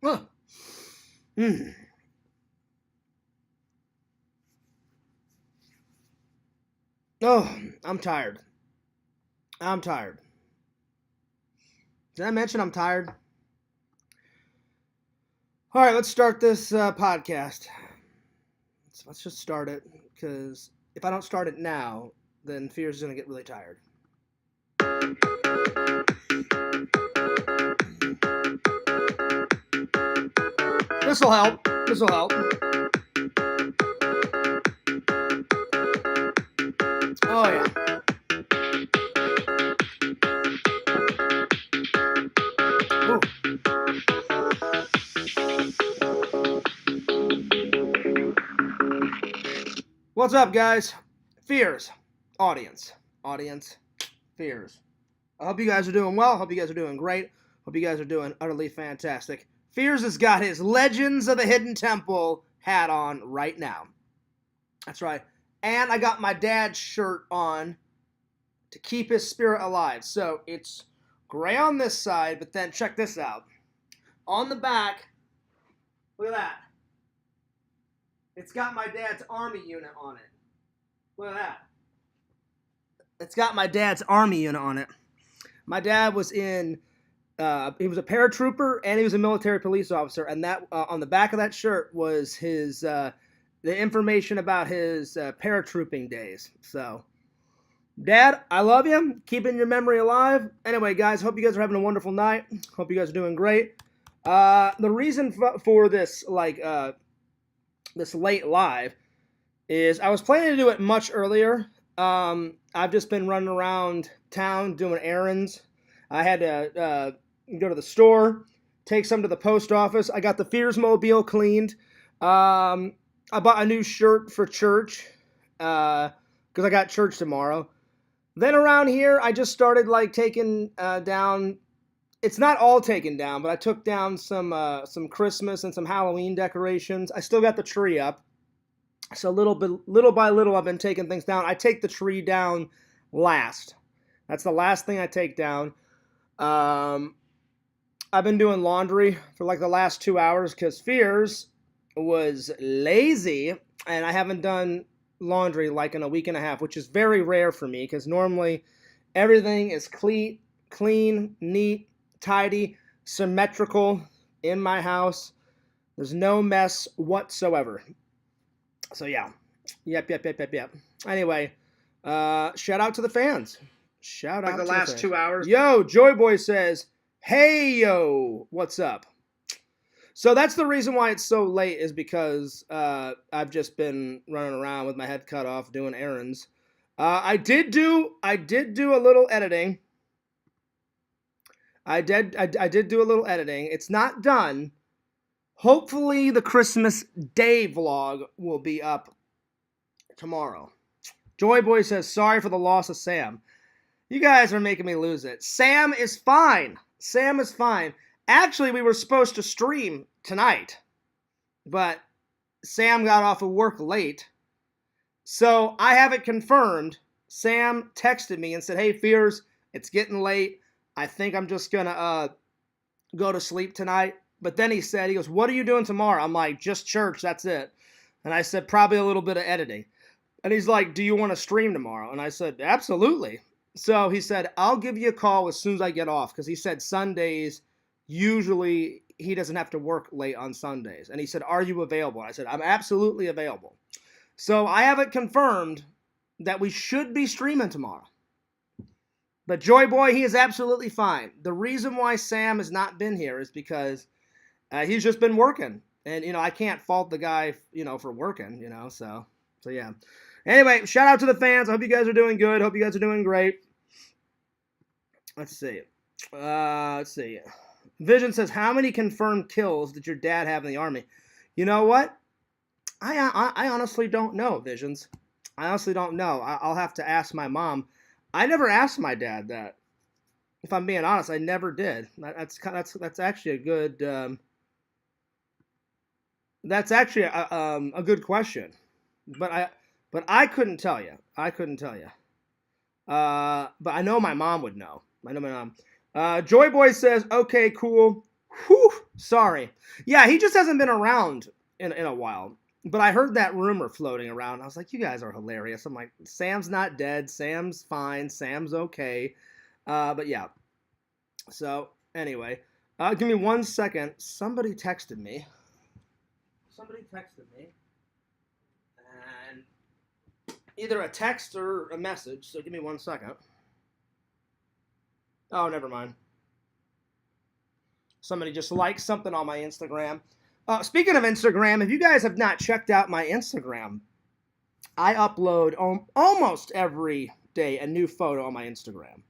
Huh. Mm. Oh, I'm tired. I'm tired. Did I mention I'm tired? All right, let's start this podcast. Let's just start it, because if I don't start it now, then Fears is going to get really tired. This will help. This will help. Oh, yeah. Ooh. What's up, guys? Fears. Audience. Fears. I hope you guys are doing well. Hope you guys are doing great. Hope you guys are doing utterly fantastic. Fears has got his Legends of the Hidden Temple hat on right now. That's right. And I got my dad's shirt on to keep his spirit alive. So it's gray on this side, but then check this out. On the back, look at that. It's got my dad's army unit on it. Look at that. It's got my dad's army unit on it. My dad was in, he was a paratrooper and he was a military police officer. And that on the back of that shirt was his, the information about his paratrooping days. So, Dad, I love you. Keeping your memory alive. Anyway, guys, hope you guys are having a wonderful night. Hope you guys are doing great. The reason for this, this late live is I was planning to do it much earlier. I've just been running around town doing errands. I had to go to the store, take some to the post office. I got the Fears Mobile cleaned. I bought a new shirt for church because I got church tomorrow. Then around here, I just started taking down. It's not all taken down, but I took down some Christmas and some Halloween decorations. I still got the tree up. So little by little, I've been taking things down. I take the tree down last. That's the last thing I take down. I've been doing laundry for the last 2 hours because Fears was lazy, and I haven't done laundry in a week and a half, which is very rare for me because normally everything is clean, neat, tidy, symmetrical in my house. There's no mess whatsoever. So yeah. Yep. Anyway, shout out to the fans. Shout out to the last 2 hours. Yo, Joy Boy says, "Hey yo, what's up?" So that's the reason why it's so late, is because I've just been running around with my head cut off doing errands. I did do a little editing. I did do a little editing. It's not done. Hopefully the Christmas Day vlog will be up tomorrow. Joy Boy says, "Sorry for the loss of Sam." You guys are making me lose it. Sam is fine. Sam is fine. Actually, we were supposed to stream tonight, but Sam got off of work late. So I have it confirmed. Sam texted me and said, "Hey, Fears, it's getting late. I think I'm just going to go to sleep tonight." But then he goes, "What are you doing tomorrow?" I'm like, "Just church, that's it." And I said, "Probably a little bit of editing." And he's like, "Do you want to stream tomorrow?" And I said, "Absolutely." So he said, "I'll give you a call as soon as I get off." Because he said Sundays, usually he doesn't have to work late on Sundays. And he said, "Are you available?" I said, "I'm absolutely available." So I have it confirmed that we should be streaming tomorrow. But Joy Boy, he is absolutely fine. The reason why Sam has not been here is because he's just been working. And, I can't fault the guy, for working, so yeah. Anyway, shout out to the fans. I hope you guys are doing good. Hope you guys are doing great. Let's see. Vision says, "How many confirmed kills did your dad have in the army?" You know what? I honestly don't know, Visions. I honestly don't know. I'll have to ask my mom. I never asked my dad that. If I'm being honest, I never did. That's actually a good. That's actually a good question, but I couldn't tell you. But I know my mom would know. I know my mom. Joy Boy says, "Okay, cool. Whew, sorry. Yeah, he just hasn't been around in a while. But I heard that rumor floating around. I was like, you guys are hilarious. I'm like, Sam's not dead. Sam's fine. Sam's okay. But yeah. So, anyway. Give me 1 second. Somebody texted me. And either a text or a message. So give me 1 second. Oh, never mind. Somebody just liked something on my Instagram. Speaking of Instagram, if you guys have not checked out my Instagram, I upload almost every day a new photo on my Instagram.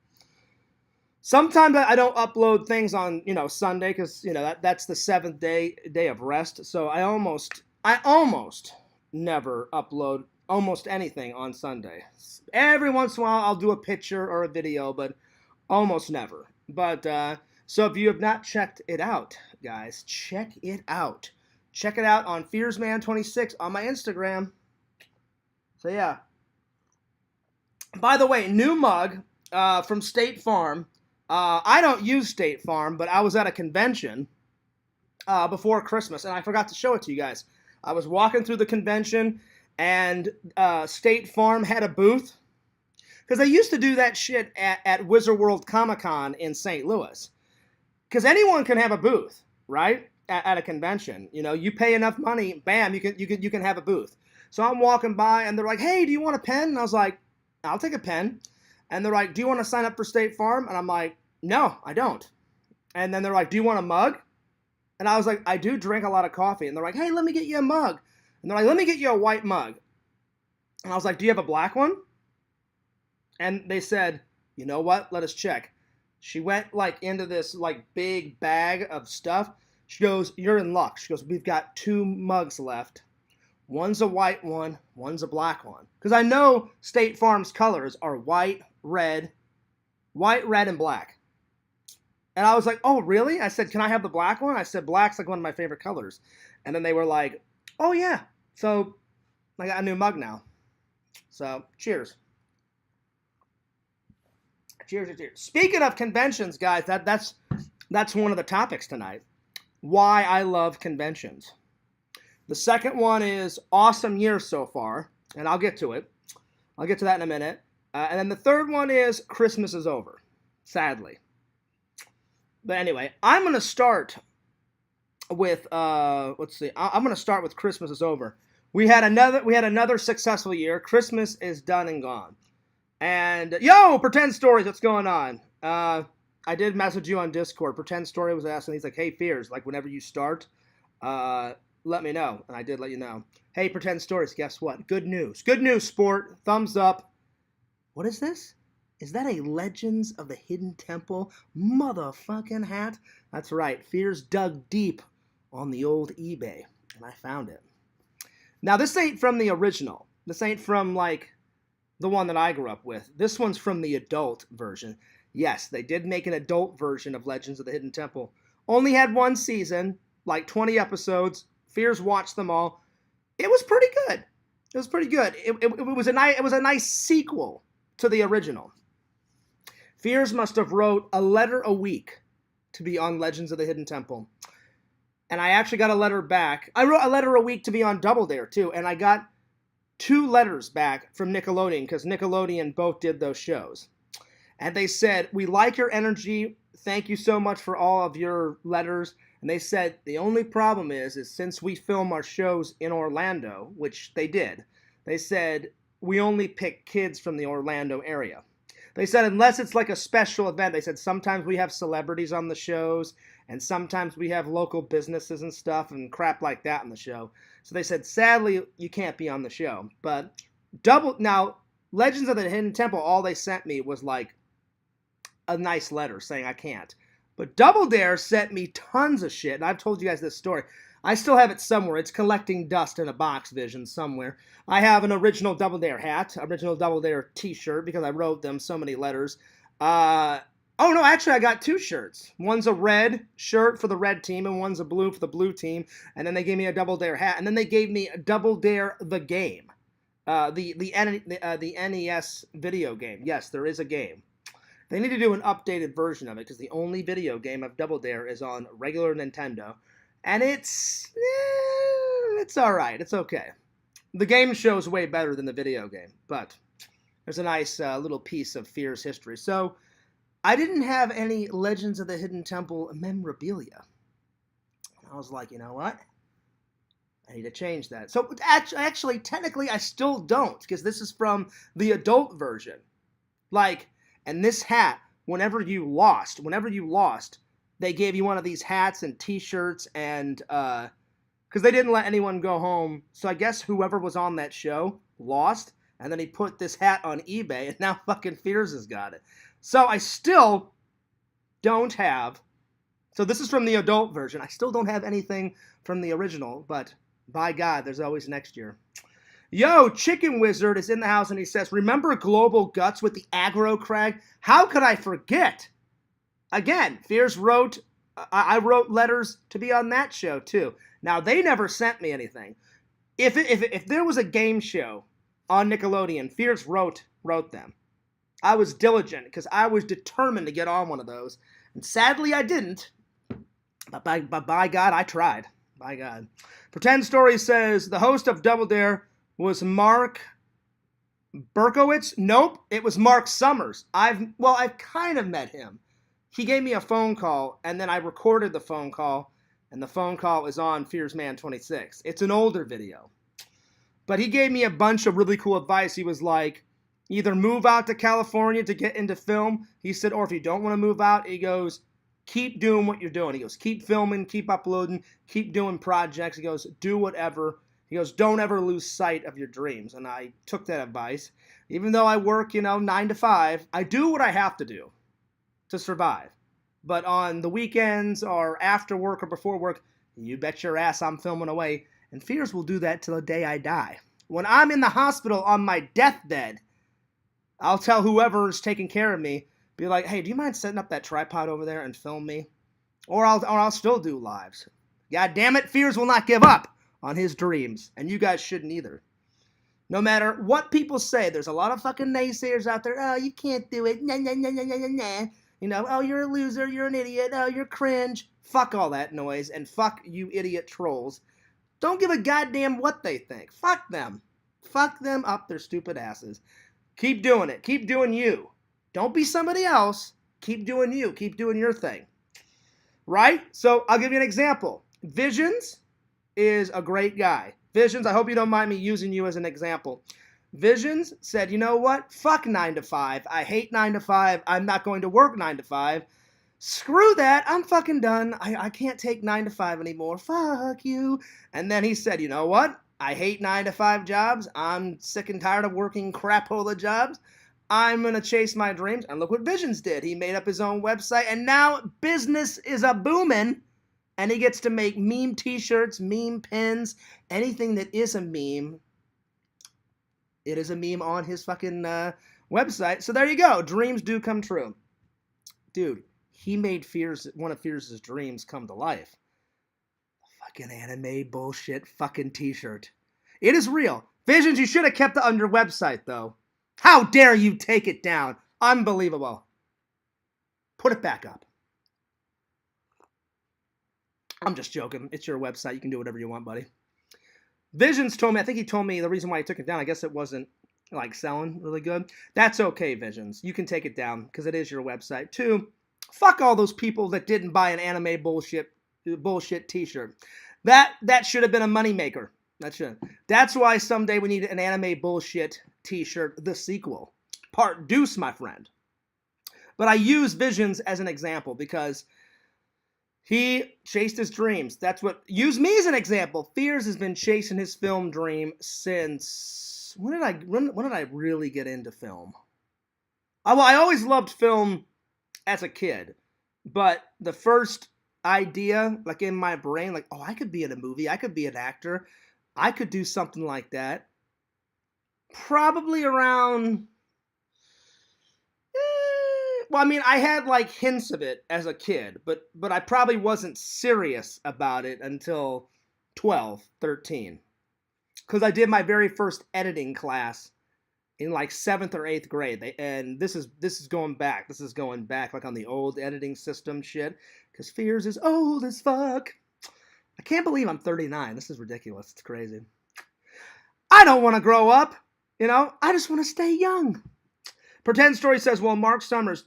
Sometimes I don't upload things on, Sunday because, that's the seventh day of rest. So I almost never upload almost anything on Sunday. Every once in a while I'll do a picture or a video, but almost never. But so if you have not checked it out, guys, check it out. Check it out on FearsMan26 on my Instagram. So yeah. By the way, new mug from State Farm. I don't use State Farm, but I was at a convention before Christmas, and I forgot to show it to you guys. I was walking through the convention, and State Farm had a booth. Because they used to do that shit at Wizard World Comic Con in St. Louis. Because anyone can have a booth, right? At a convention. You pay enough money, bam, you can have a booth. So I'm walking by, and they're like, hey, do you want a pen? And I was like, I'll take a pen. And they're like, do you want to sign up for State Farm? And I'm like, no, I don't. And then they're like, do you want a mug? And I was like, I do drink a lot of coffee. And they're like, hey, let me get you a mug. And they're like, let me get you a white mug. And I was like, do you have a black one? And they said, you know what? Let us check. She went into this big bag of stuff. She goes, you're in luck. She goes, we've got 2 mugs left. One's a white one, one's a black one. Because I know State Farm's colors are white, red, and black. And I was like, oh, really? I said, can I have the black one? I said, black's one of my favorite colors. And then they were like, oh, yeah. So I got a new mug now. So cheers. Cheers. Speaking of conventions, guys, that's one of the topics tonight. Why I love conventions. The second one is awesome year so far, and I'll get to it. I'll get to that in a minute. And then the third one is Christmas is over, sadly. But anyway, I'm going to start with let's see. I'm going to start with Christmas is over. We had another successful year. Christmas is done and gone. And yo, Pretend Stories, what's going on? I did message you on Discord. Pretend Story was asking. He's like, hey, Fears, whenever you start, let me know. And I did let you know. Hey, Pretend Stories, guess what? Good news. Good news, sport. Thumbs up. What is this? Is that a Legends of the Hidden Temple motherfucking hat? That's right. Fears dug deep on the old eBay, and I found it. Now, this ain't from the original. This ain't from, the one that I grew up with. This one's from the adult version. Yes, they did make an adult version of Legends of the Hidden Temple. Only had 1 season, 20 episodes. Fears watched them all. It was pretty good. It was pretty good. It was a nice sequel to the original. Fears must have wrote a letter a week to be on Legends of the Hidden Temple. And I actually got a letter back. I wrote a letter a week to be on Double Dare, too. And I got 2 letters back from Nickelodeon, because Nickelodeon both did those shows. And they said, we like your energy. Thank you so much for all of your letters. And they said, the only problem is since we film our shows in Orlando, which they did, they said, we only pick kids from the Orlando area. They said, unless it's a special event, they said, sometimes we have celebrities on the shows, and sometimes we have local businesses and stuff and crap like that on the show. So they said, sadly, you can't be on the show. But now, Legends of the Hidden Temple, all they sent me was a nice letter saying I can't. But Double Dare sent me tons of shit, and I've told you guys this story. I still have it somewhere. It's collecting dust in a box vision somewhere. I have an original Double Dare hat, original Double Dare t-shirt, because I wrote them so many letters. Oh, no, actually, I got 2 shirts. One's a red shirt for the red team, and one's a blue for the blue team. And then they gave me a Double Dare hat, and then they gave me a Double Dare the game, the NES video game. Yes, there is a game. They need to do an updated version of it because the only video game of Double Dare is on regular Nintendo, and it's all right. It's okay. The game show is way better than the video game, but there's a nice little piece of Fear's history. So I didn't have any Legends of the Hidden Temple memorabilia. I was like, you know what? I need to change that. So actually, technically, I still don't, because this is from the adult version. Like, and this hat, whenever you lost, they gave you one of these hats and T-shirts, and because they didn't let anyone go home. So I guess whoever was on that show lost, and then he put this hat on eBay, and now fucking Fears has got it. So I still don't have. So this is from the adult version. I still don't have anything from the original, but by God, there's always next year. Yo, Chicken Wizard is in the house, and he says, remember Global Guts with the aggro crag? How could I forget? Again, Fears wrote, I wrote letters to be on that show, too. Now, they never sent me anything. If there was a game show on Nickelodeon, Fears wrote them. I was diligent, because I was determined to get on one of those. And sadly, I didn't. But by God, I tried. By God. Pretend Story says, the host of Double Dare was Mark Berkowitz. Nope, it was Mark Summers. I've kind of met him. He gave me a phone call, and then I recorded the phone call, and the phone call is on Fears Man 26. It's an older video. But he gave me a bunch of really cool advice. He was like, either move out to California to get into film. He said, or if you don't want to move out, he goes, keep doing what you're doing. He goes, keep filming, keep uploading, keep doing projects. He goes, do whatever. He goes, don't ever lose sight of your dreams. And I took that advice. Even though I work, 9 to 5, I do what I have to do to survive. But on the weekends or after work or before work, you bet your ass I'm filming away. And Fears will do that till the day I die. When I'm in the hospital on my deathbed, I'll tell whoever is taking care of me, be like, hey, do you mind setting up that tripod over there and film me? Or I'll still do lives. God damn it, Fears will not give up on his dreams. And you guys shouldn't either. No matter what people say, there's a lot of fucking naysayers out there. Oh, you can't do it. Nah, nah, nah, nah, nah, nah. Oh, you're a loser. You're an idiot. Oh, you're cringe. Fuck all that noise. And fuck you idiot trolls. Don't give a goddamn what they think. Fuck them. Fuck them up their stupid asses. Keep doing it. Keep doing you. Don't be somebody else. Keep doing you. Keep doing your thing. Right? So I'll give you an example. Visions is a great guy. Visions, I hope you don't mind me using you as an example. Visions said, you know what? Fuck 9 to 5. I hate 9 to 5. I'm not going to work 9 to 5. Screw that. I'm fucking done. I can't take 9 to 5 anymore. Fuck you. And then he said, you know what? I hate 9 to 5 jobs. I'm sick and tired of working crapola jobs. I'm going to chase my dreams. And look what Visions did. He made up his own website, and now business is a booming, and he gets to make meme t-shirts, meme pins, anything that is a meme. It is a meme on his fucking website. So there you go. Dreams do come true. Dude, he made one of Fears' dreams come to life. Fucking anime bullshit fucking t-shirt. It is real. Visions, you should have kept it on your website, though. How dare you take it down? Unbelievable. Put it back up. I'm just joking. It's your website. You can do whatever you want, buddy. Visions told me, I think he told me the reason why he took it down, I guess it wasn't, selling really good. That's okay, Visions. You can take it down, because it is your website. 2, fuck all those people that didn't buy an anime bullshit t-shirt. That should have been a moneymaker. That's why someday we need an anime bullshit t-shirt, the sequel. Part deuce, my friend. But I use Visions as an example because he chased his dreams. Use me as an example. Fears has been chasing his film dream since, when did I really get into film? I always loved film as a kid, but the first idea, in my brain, I could be in a movie, I could be an actor, I could do something like that. Probably around, I had hints of it as a kid, but I probably wasn't serious about it until 12, 13. Because I did my very first editing class in like 7th or 8th grade. And this is going back. This is going back like on the old editing system shit. Because Fears is old as fuck. I can't believe I'm 39. This is ridiculous. It's crazy. I don't want to grow up. You know, I just want to stay young. Pretend Story says, well, Mark Summers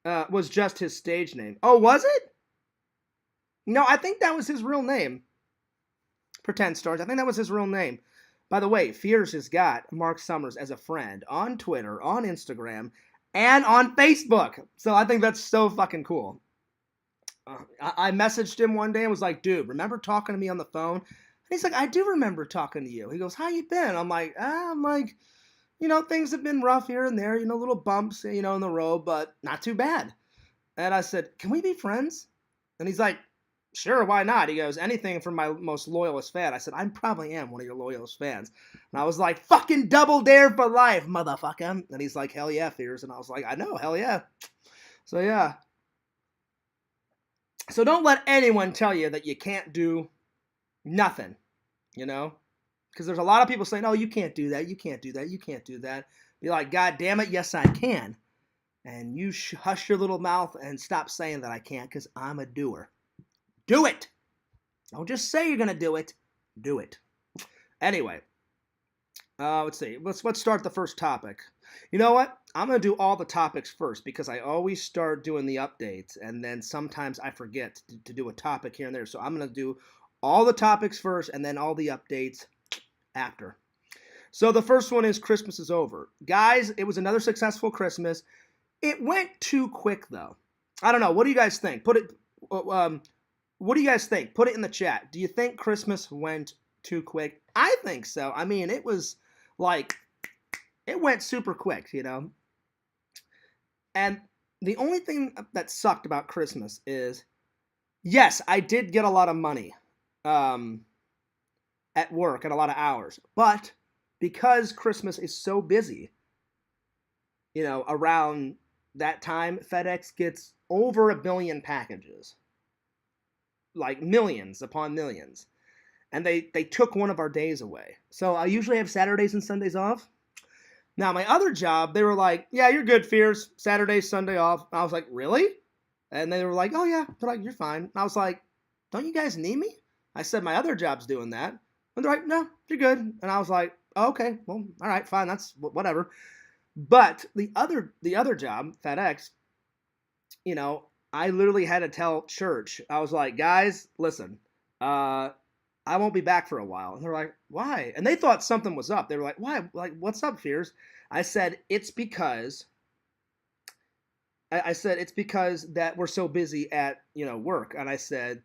was just his stage name. Oh, was it? No, I think that was his real name. Pretend Stories. I think that was his real name. By the way, Fears has got Mark Summers as a friend on Twitter, on Instagram, and on Facebook. So I think that's so fucking cool. I messaged him one day and was like, dude, remember talking to me on the phone? And he's like, I do remember talking to you. He goes, how you been? I'm like, you know, things have been rough here and there, you know, little bumps, you know, in the road, but not too bad. And I said, can we be friends? And he's like, sure, why not? He goes, anything from my most loyalist fan. I said, I probably am one of your loyalist fans. And I was like, fucking double dare for life, motherfucker. And he's like, hell yeah, Fears. And I was like, I know, hell yeah. So yeah. So don't let anyone tell you that you can't do nothing, you know? Because there's a lot of people saying, oh, you can't do that, you can't do that, you can't do that. Be like, God damn it, yes I can. And you hush your little mouth and stop saying that I can't, because I'm a doer. Do it! Don't just say you're going to do it. Do it. Anyway, let's see. Let's start the first topic. You know what? I'm going to do all the topics first because I always start doing the updates, and then sometimes I forget to do a topic here and there. So I'm going to do all the topics first and then all the updates after. So the first one is Christmas is over. Guys, it was another successful Christmas. It went too quick, though. I don't know. What do you guys think? What do you guys think? Put it in the chat. Do you think Christmas went too quick? I think so. I mean, it was like, it went super quick, you know? And the only thing that sucked about Christmas is, yes, I did get a lot of money at work and a lot of hours. But because Christmas is so busy, you know, around that time, FedEx gets over 1 billion packages. Like millions upon millions. And they took one of our days away. So I usually have Saturdays and Sundays off. Now, my other job, they were like, yeah, you're good, Fears. Saturday, Sunday off. And I was like, really? And they were like, oh, yeah. They're like, you're fine. And I was like, don't you guys need me? I said, my other job's doing that. And they're like, no, you're good. And I was like, oh, okay, well, all right, fine. That's whatever. But the other job, FedEx, you know, I literally had to tell church. I was like, guys, listen, I won't be back for a while. And they're like, why? And they thought something was up. They were like, why? Like, what's up, Fears? I said, it's because that we're so busy at, you know, work. And I said,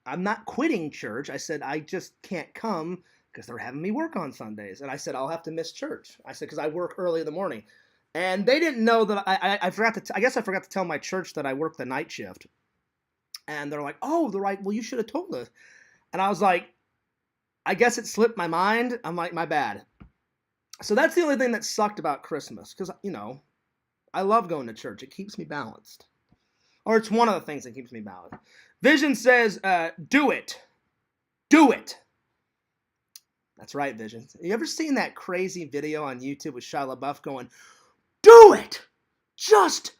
I'm not quitting church. I said, I just can't come because they're having me work on Sundays. And I said, I'll have to miss church. I said, because I work early in the morning. And they didn't know that I forgot to, I guess I forgot to tell my church that I work the night shift. And they're like, oh, they're like, well, you should have told us. And I was like, I guess it slipped my mind. I'm like, my bad. So that's the only thing that sucked about Christmas. Because, you know, I love going to church. It keeps me balanced. Or it's one of the things that keeps me balanced. Vision says, do it. Do it. That's right, Vision. You ever seen that crazy video on YouTube with Shia LaBeouf going, do it! Just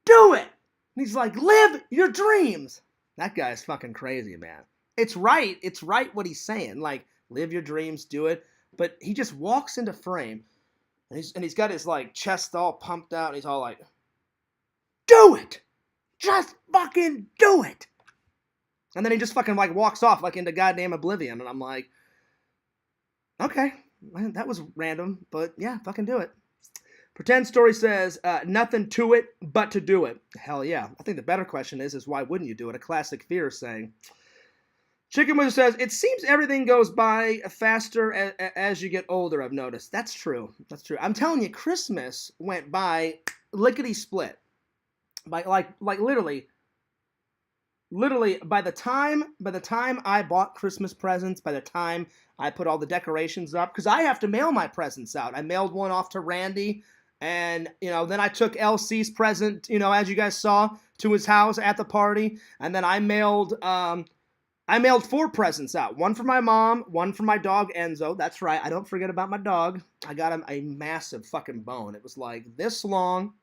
do it! And he's like, live your dreams! That guy's fucking crazy, man. It's right what he's saying. Like, live your dreams, do it. But he just walks into frame, and he's got his, like, chest all pumped out, and he's all like, do it! Just fucking do it! And then he just fucking, like, walks off, like, into goddamn oblivion, and I'm like, okay, that was random, but yeah, fucking do it. Pretend Story says, nothing to it but to do it. Hell yeah. I think the better question is why wouldn't you do it? A classic Fear saying. Chicken Wizard says, it seems everything goes by faster as you get older, I've noticed. That's true. That's true. I'm telling you, Christmas went by lickety-split. By like literally by the time I bought Christmas presents, by the time I put all the decorations up, because I have to mail my presents out. I mailed one off to Randy, and, you know, then I took LC's present, you know, as you guys saw, to his house at the party, and then I mailed I mailed 4 presents out. One for my mom, one for my dog Enzo. That's right, I don't forget about my dog. I got him a massive fucking bone. It was like this long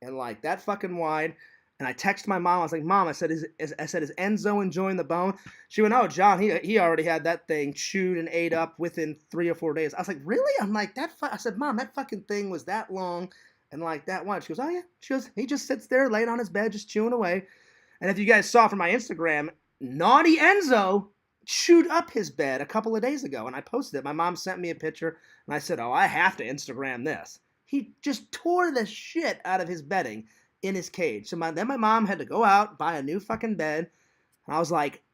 and like that fucking wide. And I texted my mom. I was like, "Mom," I said, is Enzo enjoying the bone?" She went, "Oh, John, he already had that thing chewed and ate up within 3 or 4 days." I was like, "Really?" I'm like, I said, "Mom, that fucking thing was that long and like that wide." She goes, "Oh yeah." She goes, "He just sits there, laying on his bed, just chewing away." And if you guys saw from my Instagram, naughty Enzo chewed up his bed a couple of days ago, and I posted it. My mom sent me a picture, and I said, "Oh, I have to Instagram this." He just tore the shit out of his bedding in his cage. So then my mom had to go out, buy a new fucking bed. And I was like,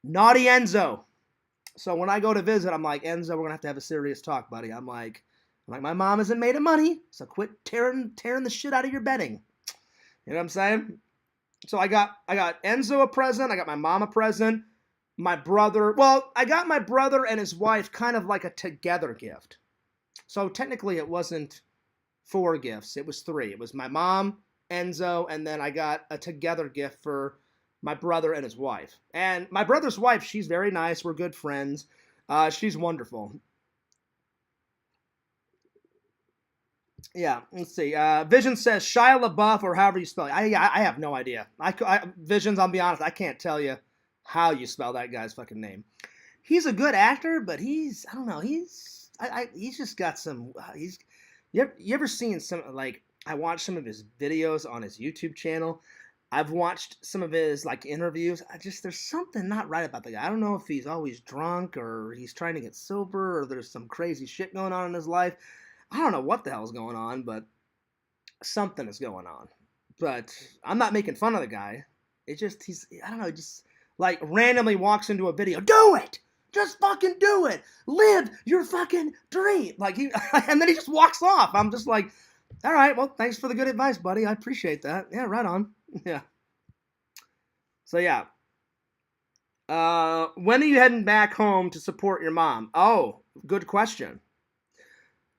naughty Enzo. So when I go to visit, I'm like, "Enzo, we're going to have a serious talk, buddy." I'm like, my mom isn't made of money, so quit tearing the shit out of your bedding. You know what I'm saying? So I got Enzo a present. I got my mom a present. My brother, I got my brother and his wife kind of like a together gift. So technically it wasn't 4 gifts. It was 3. It was my mom, Enzo, and then I got a together gift for my brother and his wife. And my brother's wife, she's very nice. We're good friends. She's wonderful. Yeah, let's see. Vision says Shia LaBeouf or however you spell it. I have no idea. Visions, I'll be honest, I can't tell you how you spell that guy's fucking name. He's a good actor, but I don't know, he's just got some, you ever seen some, like, I watched some of his videos on his YouTube channel. I've watched some of his, like, interviews. There's something not right about the guy. I don't know if he's always drunk or he's trying to get sober or there's some crazy shit going on in his life. I don't know what the hell's going on, but something is going on. But I'm not making fun of the guy. I don't know, just like randomly walks into a video. Do it! Just fucking do it! Live your fucking dream! Like and then he just walks off. I'm just like, all right, well, thanks for the good advice, buddy. I appreciate that. Yeah, right on. Yeah. So yeah. When are you heading back home to support your mom? Oh, good question.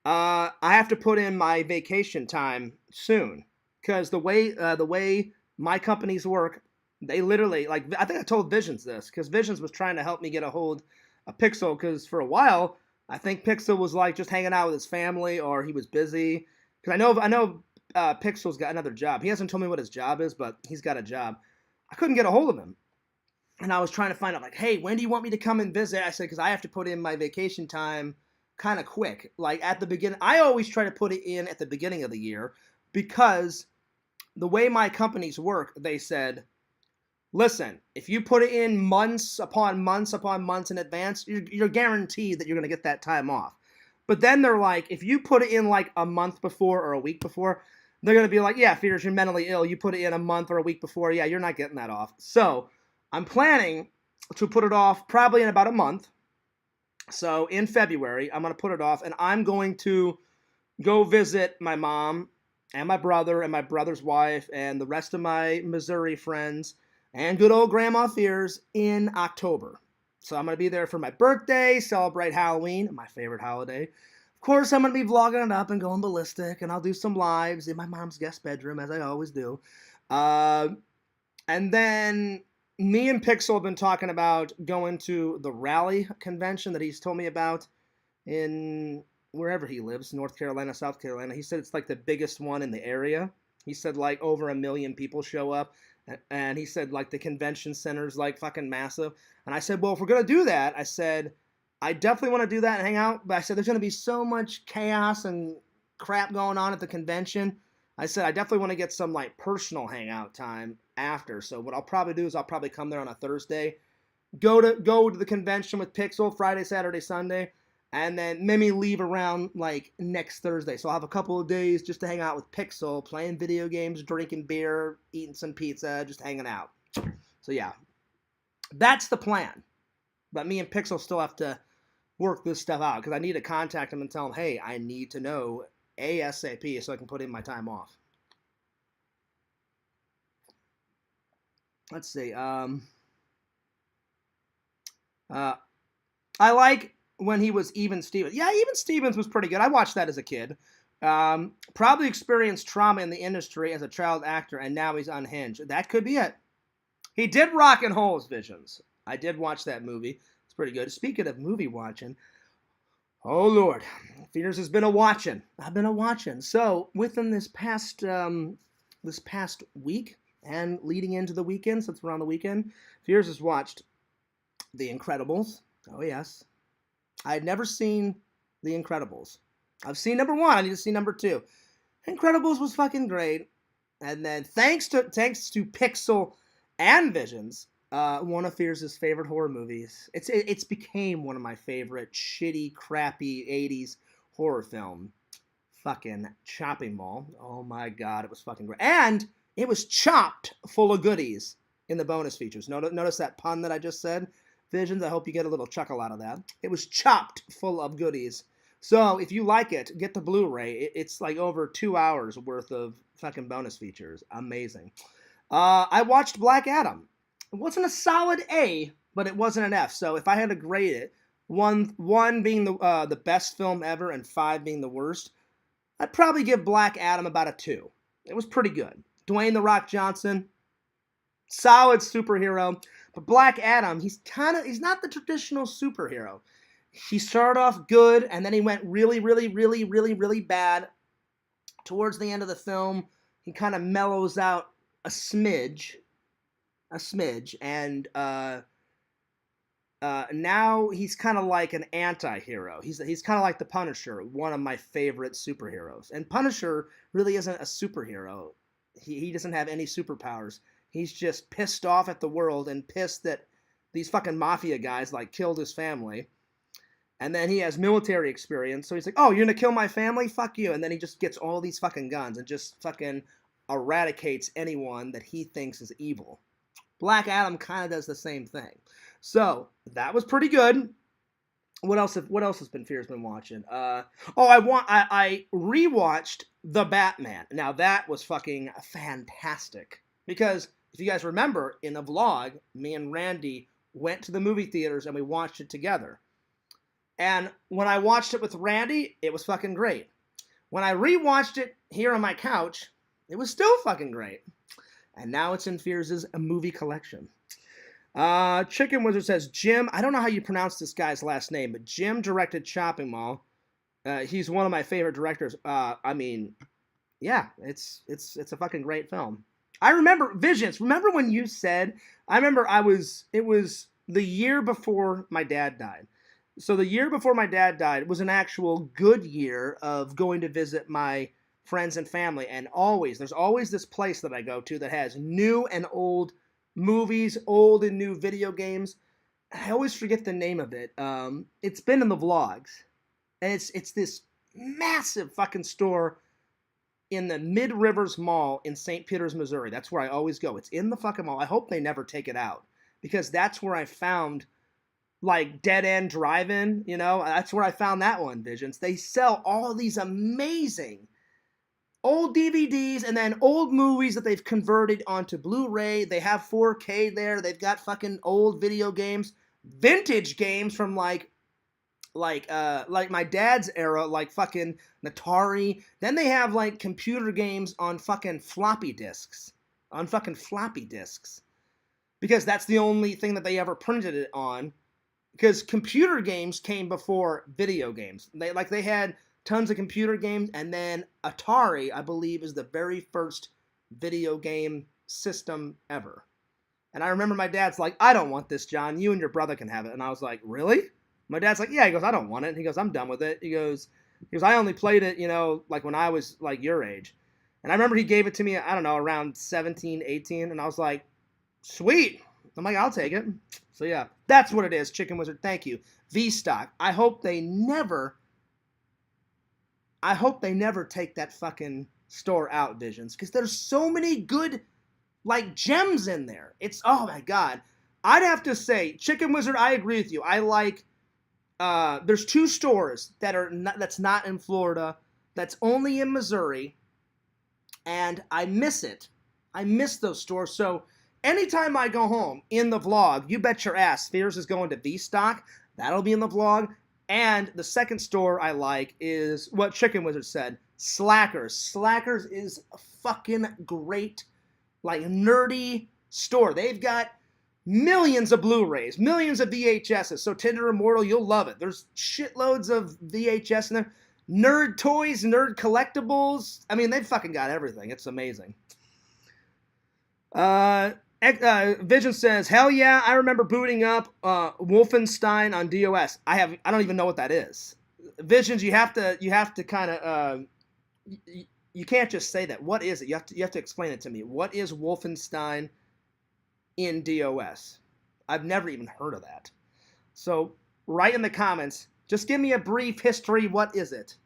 I have to put in my vacation time soon because the way my companies work, they literally, like, I think I told Visions this because Visions was trying to help me get a hold of Pixel because for a while I think Pixel was like just hanging out with his family or he was busy because I know Pixel's got another job. He hasn't told me what his job is, but he's got a job. I couldn't get a hold of him. And I was trying to find out, like, "Hey, when do you want me to come and visit?" I said, because I have to put in my vacation time kind of quick. Like at the beginning, I always try to put it in at the beginning of the year because the way my companies work, they said, "Listen, if you put it in months upon months upon months in advance, you're guaranteed that you're going to get that time off." But then they're like, if you put it in like a month before or a week before, they're going to be like, "Yeah, Fears, you're mentally ill. You put it in a month or a week before. Yeah, you're not getting that off." So I'm planning to put it off probably in about a month. So in February, I'm going to put it off, and I'm going to go visit my mom and my brother and my brother's wife and the rest of my Missouri friends and good old Grandma Fears in October. So I'm going to be there for my birthday, celebrate Halloween, my favorite holiday. Of course, I'm going to be vlogging it up and going ballistic, and I'll do some lives in my mom's guest bedroom, as I always do. And then me and Pixel have been talking about going to the rally convention that he's told me about in wherever he lives, North Carolina, South Carolina. He said it's like the biggest one in the area. He said like over 1 million people show up. And he said like the convention center's like fucking massive. And I said, well, if we're going to do that, I said, I definitely want to do that and hang out. But I said, there's going to be so much chaos and crap going on at the convention. I said, I definitely want to get some like personal hangout time after. So what I'll probably do is I'll probably come there on a Thursday, go to the convention with Pixel Friday, Saturday, Sunday, and then maybe leave around like next Thursday. So I'll have a couple of days just to hang out with Pixel, playing video games, drinking beer, eating some pizza, just hanging out. So yeah, that's the plan. But me and Pixel still have to work this stuff out because I need to contact him and tell him, hey, I need to know ASAP so I can put in my time off. Let's see. I like when he was Even Stevens. Yeah, Even Stevens was pretty good. I watched that as a kid. Probably experienced trauma in the industry as a child actor, and now he's unhinged. That could be it. He did rock and roll his Visions. I did watch that movie. It's pretty good. Speaking of movie watching, oh Lord, Fears has been a watching. I've been a watching. So within this past week and leading into the weekend, since we're on the weekend, Fears has watched The Incredibles. Oh yes, I had never seen The Incredibles. I've seen number one. I need to see number two. Incredibles was fucking great. And then thanks to Pixel and Visions, one of Fears' favorite horror movies. It's became one of my favorite shitty, crappy 80s horror film. Fucking Chopping Mall. Oh my god, it was fucking great. And it was chopped full of goodies in the bonus features. Notice that pun that I just said? Visions, I hope you get a little chuckle out of that. It was chopped full of goodies. So if you like it, get the Blu-ray. It's like over 2 hours worth of fucking bonus features. Amazing. I watched Black Adam. It wasn't a solid A, but it wasn't an F. So if I had to grade it, one being the best film ever and 5 being the worst, I'd probably give Black Adam about a 2. It was pretty good. Dwayne "The Rock" Johnson, solid superhero. But Black Adam, he's not the traditional superhero. He started off good, and then he went really, really, really, really, really bad. Towards the end of the film, he kind of mellows out a smidge, and now he's kind of like an anti-hero. He's kind of like the Punisher, one of my favorite superheroes. And Punisher really isn't a superhero. He doesn't have any superpowers. He's just pissed off at the world and pissed that these fucking mafia guys like killed his family. And then he has military experience, so he's like, oh, you're gonna kill my family? Fuck you. And then he just gets all these fucking guns and just fucking eradicates anyone that he thinks is evil. Black Adam kind of does the same thing. So, that was pretty good. What else has Fears been watching? I rewatched The Batman. Now, that was fucking fantastic. Because, if you guys remember, in the vlog, me and Randy went to the movie theaters and we watched it together. And when I watched it with Randy, it was fucking great. When I rewatched it here on my couch, it was still fucking great. And now it's in Fears' movie collection. Chicken Wizard says, Jim, I don't know how you pronounce this guy's last name, but Jim directed Chopping Mall. He's one of my favorite directors. Yeah, it's a fucking great film. I remember, Visions, remember when you said, it was the year before my dad died. So the year before my dad died was an actual good year of going to visit my friends and family. And there's always this place that I go to that has new and old movies, old and new video games. I always forget the name of it. It's been in the vlogs. And it's this massive fucking store in the Mid-Rivers Mall in St. Peters, Missouri. That's where I always go. It's in the fucking mall. I hope they never take it out. Because that's where I found like Dead End Drive-In, that's where I found that one, Visions. They sell all of these amazing old DVDs and then old movies that they've converted onto Blu-ray. They have 4K there. They've got fucking old video games, vintage games from like my dad's era, like fucking Atari. Then they have like computer games on fucking floppy disks. Because that's the only thing that they ever printed it on. Because computer games came before video games. They had tons of computer games, and then Atari, I believe, is the very first video game system ever. And I remember my dad's like, I don't want this, John. You and your brother can have it. And I was like, really? My dad's like, yeah. He goes, I don't want it. He goes, I'm done with it. He goes, I only played it, like when I was like your age. And I remember he gave it to me, I don't know, around 17, 18. And I was like, sweet. I'm like, I'll take it. So yeah, that's what it is, Chicken Wizard. Thank you. V-Stock. I hope they never take that fucking store out, Visions, because there's so many good, like, gems in there. It's, oh my god. I'd have to say, Chicken Wizard, I agree with you. I like, there's 2 stores that's not in Florida, that's only in Missouri, and I miss it. I miss those stores, so anytime I go home in the vlog, you bet your ass Fears is going to V-Stock. That'll be in the vlog. And the second store I like is what Chicken Wizard said, Slackers. Slackers is a fucking great, like, nerdy store. They've got millions of Blu-rays, millions of VHSs. So Tinder Immortal, you'll love it. There's shitloads of VHS in there. Nerd toys, nerd collectibles. I mean, they've fucking got everything. It's amazing. Vision says, "Hell yeah, I remember booting up Wolfenstein on DOS. I don't even know what that is. Visions, you have to kind of you can't just say that. What is it? You have to explain it to me. What is Wolfenstein in DOS? I've never even heard of that. So write in the comments. Just give me a brief history. What is it?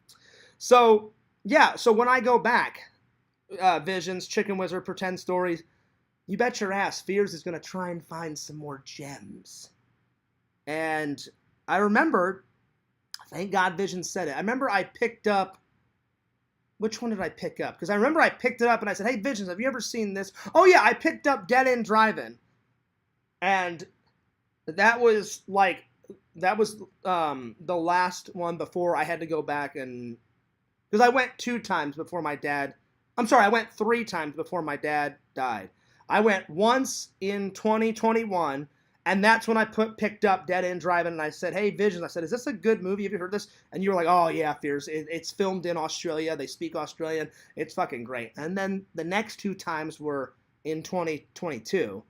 So yeah. So when I go back, Visions, Chicken Wizard, Pretend Stories. You bet your ass Fears is going to try and find some more gems. And I remember, thank God Vision said it. I remember I picked up, which one did I pick up? Because I remember I picked it up and I said, hey, Visions, have you ever seen this? Oh, yeah, I picked up Dead End Drive-In. And that was the last one before I had to go back and, because I went 2 times before my dad, I went 3 times before my dad died. I went once in 2021, and that's when I picked up Dead End Drive-In, and I said, hey, Visions, I said, is this a good movie? Have you heard this? And you were like, oh, yeah, Fears. It's filmed in Australia. They speak Australian. It's fucking great. And then the next 2 times were in 2022.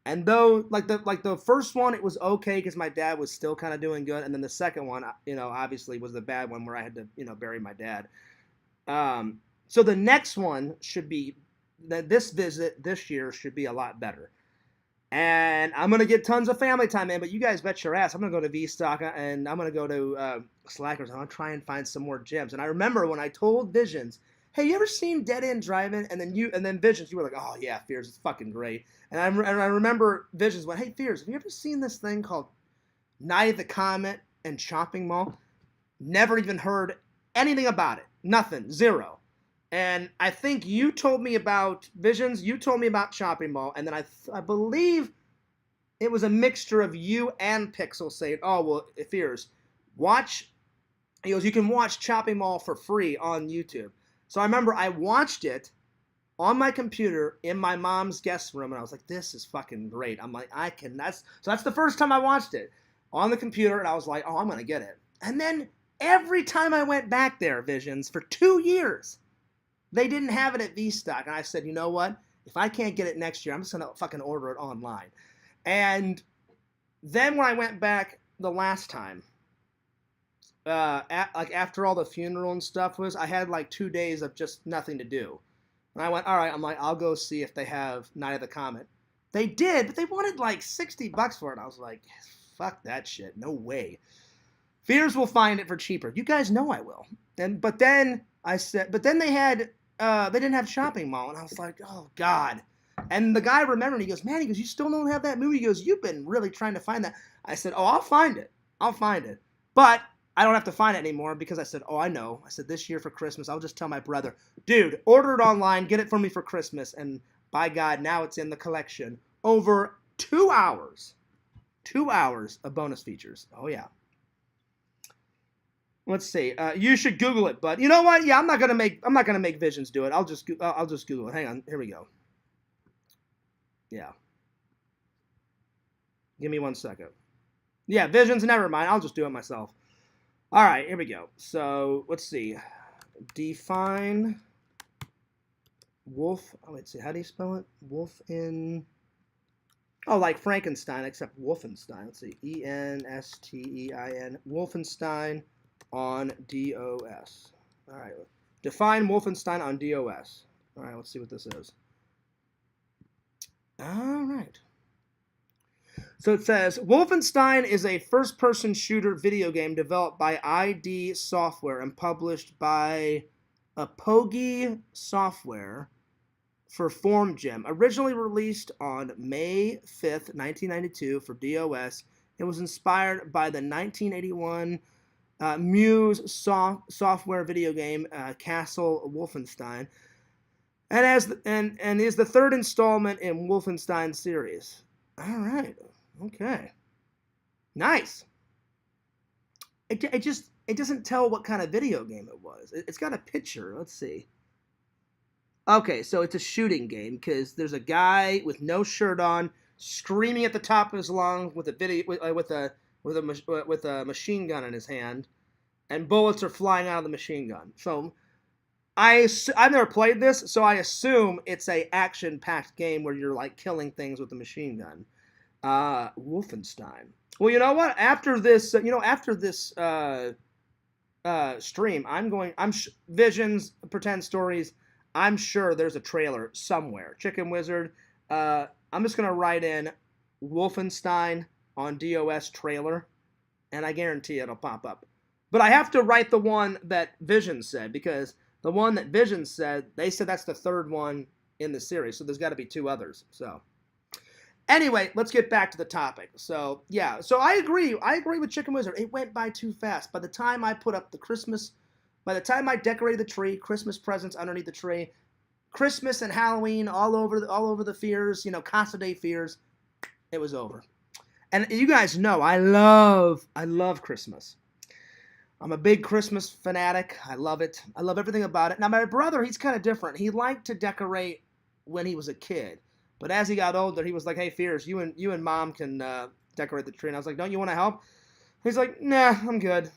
And though, like the first one, it was okay because my dad was still kind of doing good. And then the second one, obviously was the bad one where I had to, bury my dad. So the next one should be, this visit this year should be a lot better. And I'm going to get tons of family time in, but you guys bet your ass I'm going to go to VODKA and I'm going to go to Slackers. I'm going to try and find some more gems. And I remember when I told Visions, hey, you ever seen Dead End Drive-In? And then Visions, you were like, oh yeah, Fears, it's fucking great. And I remember Visions went, hey, Fears, have you ever seen this thing called Night of the Comet and Shopping Mall? Never even heard anything about it. Nothing. Zero. And I think you told me about Visions, you told me about Shopping Mall, and then I believe it was a mixture of you and Pixel saying, oh, well, Fears, he goes, you can watch Shopping Mall for free on YouTube. So I remember I watched it on my computer in my mom's guest room, and I was like, this is fucking great. I'm like, that's the first time I watched it on the computer, and I was like, oh, I'm going to get it. And then every time I went back there, Visions, for 2 years, they didn't have it at VStock, and I said, you know what? If I can't get it next year, I'm just going to fucking order it online. And then when I went back the last time, after all the funeral and stuff was, I had like 2 days of just nothing to do. And I went, all right, I'm like, I'll go see if they have Night of the Comet. They did, but they wanted like $60 for it. I was like, fuck that shit. No way. Fears will find it for cheaper. You guys know I will. But then they didn't have Shopping Mall, and I was like, oh God. And the guy remembered, he goes, you still don't have that movie? He goes, you've been really trying to find that. I said, oh, I'll find it. But I don't have to find it anymore because I said, oh, I know. I said, this year for Christmas, I'll just tell my brother, dude, order it online, get it for me for Christmas. And by God, now it's in the collection. Over 2 hours. 2 hours of bonus features. Oh, yeah. Let's see. You should Google it, but you know what? Yeah, I'm not gonna make Visions do it. I'll just Google it. Hang on. Here we go. Yeah. Give me 1 second. Yeah, Visions. Never mind. I'll just do it myself. All right. Here we go. So let's see. Define wolf. Oh, let's see. How do you spell it? Wolf in. Oh, like Frankenstein, except Wolfenstein. Let's see. Enstein. Wolfenstein. On DOS. All right. Define Wolfenstein on DOS. All right, let's see what this is. All right. So it says, Wolfenstein is a first-person shooter video game developed by ID Software and published by Apogee Software for FormGem. Originally released on May 5th, 1992 for DOS, it was inspired by the 1981 Muse software video game Castle Wolfenstein, and is the third installment in Wolfenstein series. All right, okay, nice. It doesn't tell what kind of video game it was. It's got a picture. Let's see. Okay, so it's a shooting game because there's a guy with no shirt on screaming at the top of his lungs with a machine gun in his hand, and bullets are flying out of the machine gun. So I've never played this, so I assume it's a action-packed game where you're like killing things with a machine gun. Wolfenstein. Well, you know what? After this, stream, Visions, Pretend Stories. I'm sure there's a trailer somewhere. Chicken Wizard. I'm just gonna write in Wolfenstein on DOS trailer, and I guarantee it'll pop up. But I have to write the one that Vision said, because the one that Vision said, they said that's the third one in the series, so there's got to be two others. So anyway, let's get back to the topic. So yeah, so I agree with Chicken Wizard. It went by too fast. By the time I put up by the time I decorated the tree, Christmas presents underneath the tree, Christmas and Halloween all over the Fears, Casa de Fears, it was over. And you guys know I love Christmas. I'm a big Christmas fanatic. I love it. I love everything about it. Now, my brother, he's kind of different. He liked to decorate when he was a kid. But as he got older, he was like, hey, Fears, you and Mom can decorate the tree. And I was like, don't you want to help? He's like, nah, I'm good.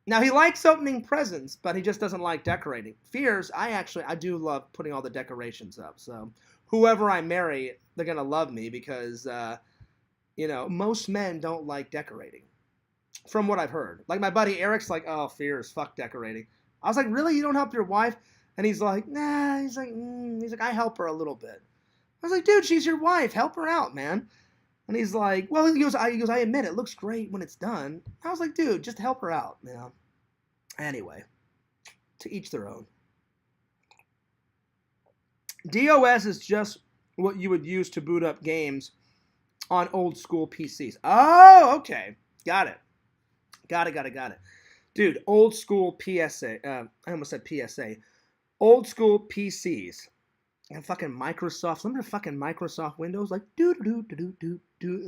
Now, he likes opening presents, but he just doesn't like decorating. Fears, I do love putting all the decorations up. So whoever I marry, they're going to love me because, most men don't like decorating. From what I've heard. Like my buddy Eric's like, oh, Fears, fuck decorating. I was like, really? You don't help your wife? And he's like, nah. He's like, I help her a little bit. I was like, dude, she's your wife. Help her out, man. And he's like, well, he goes, I admit it looks great when it's done. I was like, dude, just help her out, Anyway, to each their own. DOS is just what you would use to boot up games on old school PCs. Oh, okay. Got it. Dude, old school PSA. I almost said PSA. Old school PCs. And fucking Microsoft. Remember fucking Microsoft Windows? Like, do.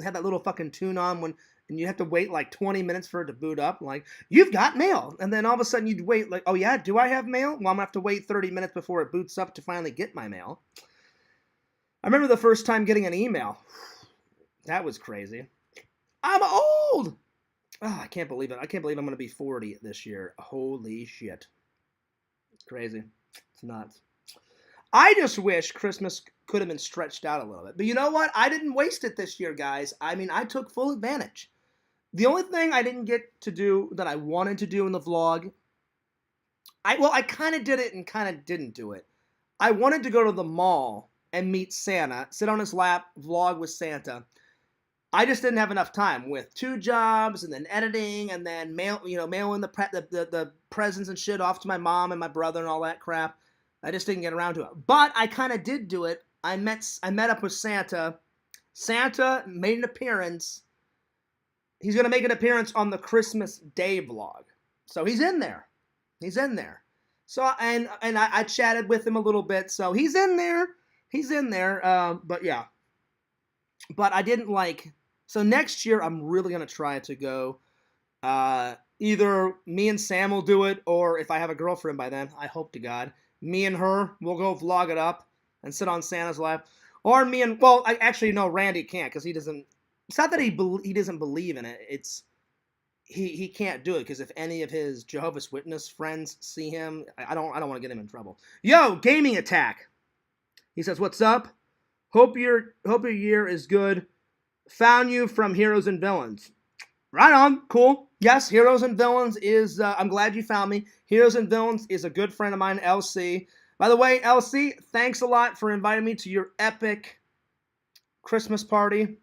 Had that little fucking tune on and you have to wait like 20 minutes for it to boot up. Like, you've got mail. And then all of a sudden you'd wait like, oh yeah, do I have mail? Well, I'm going to have to wait 30 minutes before it boots up to finally get my mail. I remember the first time getting an email. That was crazy. I'm old! Oh, I can't believe it. I can't believe I'm going to be 40 this year. Holy shit. It's crazy. It's nuts. I just wish Christmas could have been stretched out a little bit. But you know what? I didn't waste it this year, guys. I mean, I took full advantage. The only thing I didn't get to do that I wanted to do in the vlog, I kind of did it and kind of didn't do it. I wanted to go to the mall and meet Santa, sit on his lap, vlog with Santa. I just didn't have enough time with 2 jobs and then editing and then mailing the presents and shit off to my mom and my brother and all that crap. I just didn't get around to it. But I kind of did do it. I met up with Santa. Santa made an appearance. He's going to make an appearance on the Christmas Day vlog. So he's in there. So and I chatted with him a little bit. So he's in there. But yeah. But I didn't like... So next year, I'm really going to try to go. Either me and Sam will do it, or if I have a girlfriend by then, I hope to God, me and her will go vlog it up and sit on Santa's lap. Or me and, well, Randy can't, because he doesn't, it's not that he doesn't believe in it, it's, he can't do it, because if any of his Jehovah's Witness friends see him, I don't want to get him in trouble. Yo, Gaming Attack. He says, what's up? Hope your year is good. Found you from Heroes and Villains. Right on. Cool. Yes, Heroes and Villains is, I'm glad you found me. Heroes and Villains is a good friend of mine, LC. By the way, LC, thanks a lot for inviting me to your epic Christmas party.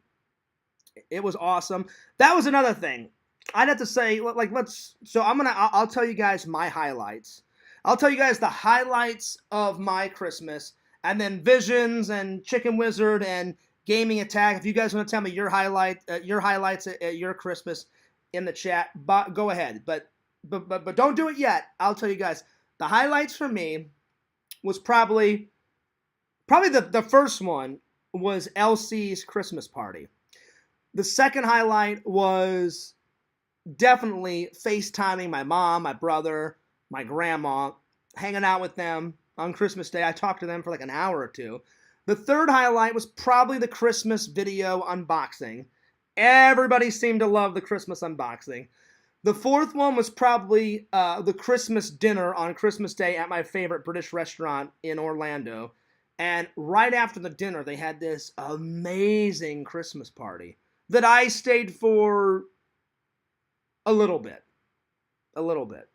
It was awesome. That was another thing. I'd have to say, I'll tell you guys my highlights. I'll tell you guys the highlights of my Christmas, and then Visions and Chicken Wizard and Gaming Attack. If you guys want to tell me your highlights at your Christmas in the chat, but go ahead. But don't do it yet. I'll tell you guys the highlights for me was probably the first one was LC's Christmas party. The second highlight was definitely FaceTiming my mom, my brother, my grandma, hanging out with them on Christmas Day. I talked to them for like an hour or two. The third highlight was probably the Christmas video unboxing. Everybody seemed to love the Christmas unboxing. The fourth one was probably the Christmas dinner on Christmas Day at my favorite British restaurant in Orlando. And right after the dinner, they had this amazing Christmas party that I stayed for a little bit. A little bit.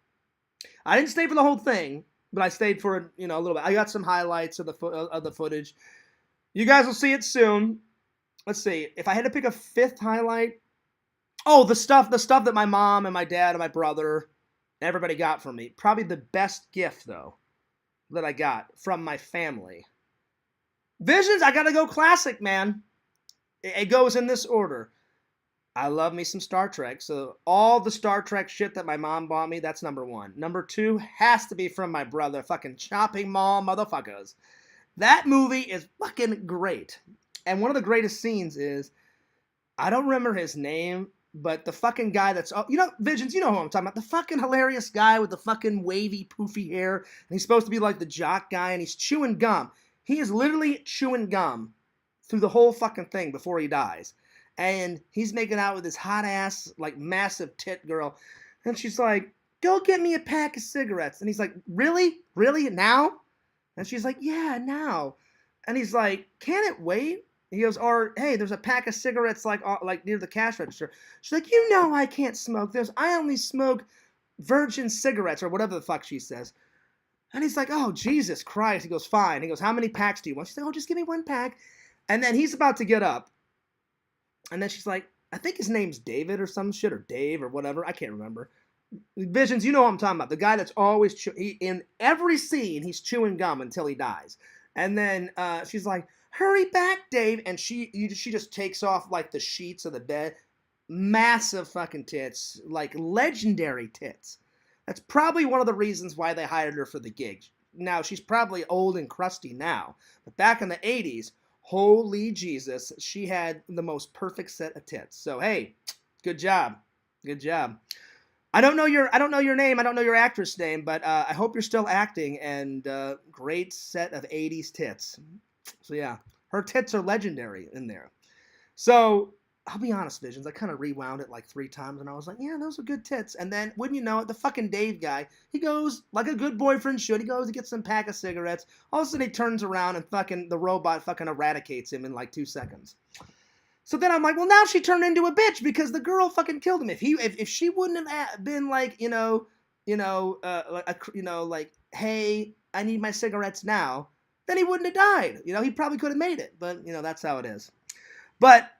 I didn't stay for the whole thing, but I stayed for a little bit. I got some highlights of the footage. You guys will see it soon. Let's see. If I had to pick a fifth highlight, the stuff that my mom and my dad and my brother and everybody got from me. Probably the best gift though that I got from my family. Visions, I gotta go classic, man. It goes in this order. I love me some Star Trek, so all the Star Trek shit that my mom bought me, that's number one. Number two has to be from my brother, fucking Chopping Mall motherfuckers. That movie is fucking great. And one of the greatest scenes is, I don't remember his name, but the fucking guy that's, Visions, you know who I'm talking about. The fucking hilarious guy with the fucking wavy, poofy hair. And he's supposed to be like the jock guy, and he's chewing gum. He is literally chewing gum through the whole fucking thing before he dies. And he's making out with this hot ass, like massive tit girl. And she's like, go get me a pack of cigarettes. And he's like, really? Really? Now? And she's like, yeah, now. And he's like, can it wait? He goes, or, hey, there's a pack of cigarettes like near the cash register. She's like, you know I can't smoke those. I only smoke virgin cigarettes, or whatever the fuck she says. And he's like, oh, Jesus Christ. He goes, fine. He goes, how many packs do you want? She's like, oh, just give me one pack. And then he's about to get up. And then she's like, I think his name's David or some shit, or Dave or whatever. I can't remember. Visions, you know what I'm talking about. The guy that's always, in every scene, he's chewing gum until he dies. And then she's like, hurry back, Dave. And she just takes off like the sheets of the bed. Massive fucking tits. Like legendary tits. That's probably one of the reasons why they hired her for the gig. Now, she's probably old and crusty now. But back in the 80s, holy Jesus, she had the most perfect set of tits. So, hey, good job. Good job. I don't know your name. I don't know your actress name, but I hope you're still acting, and great set of 80s tits. So, yeah, her tits are legendary in there. So, I'll be honest, Visions, I kind of rewound it like 3 times, and I was like, yeah, those are good tits. And then, wouldn't you know it, the fucking Dave guy, he goes, like a good boyfriend should, he goes to get some pack of cigarettes. All of a sudden, he turns around, and fucking the robot fucking eradicates him in like 2 seconds. So then I'm like, well, now she turned into a bitch because the girl fucking killed him. If she wouldn't have been like, like, hey, I need my cigarettes now, then he wouldn't have died. He probably could have made it, but that's how it is. But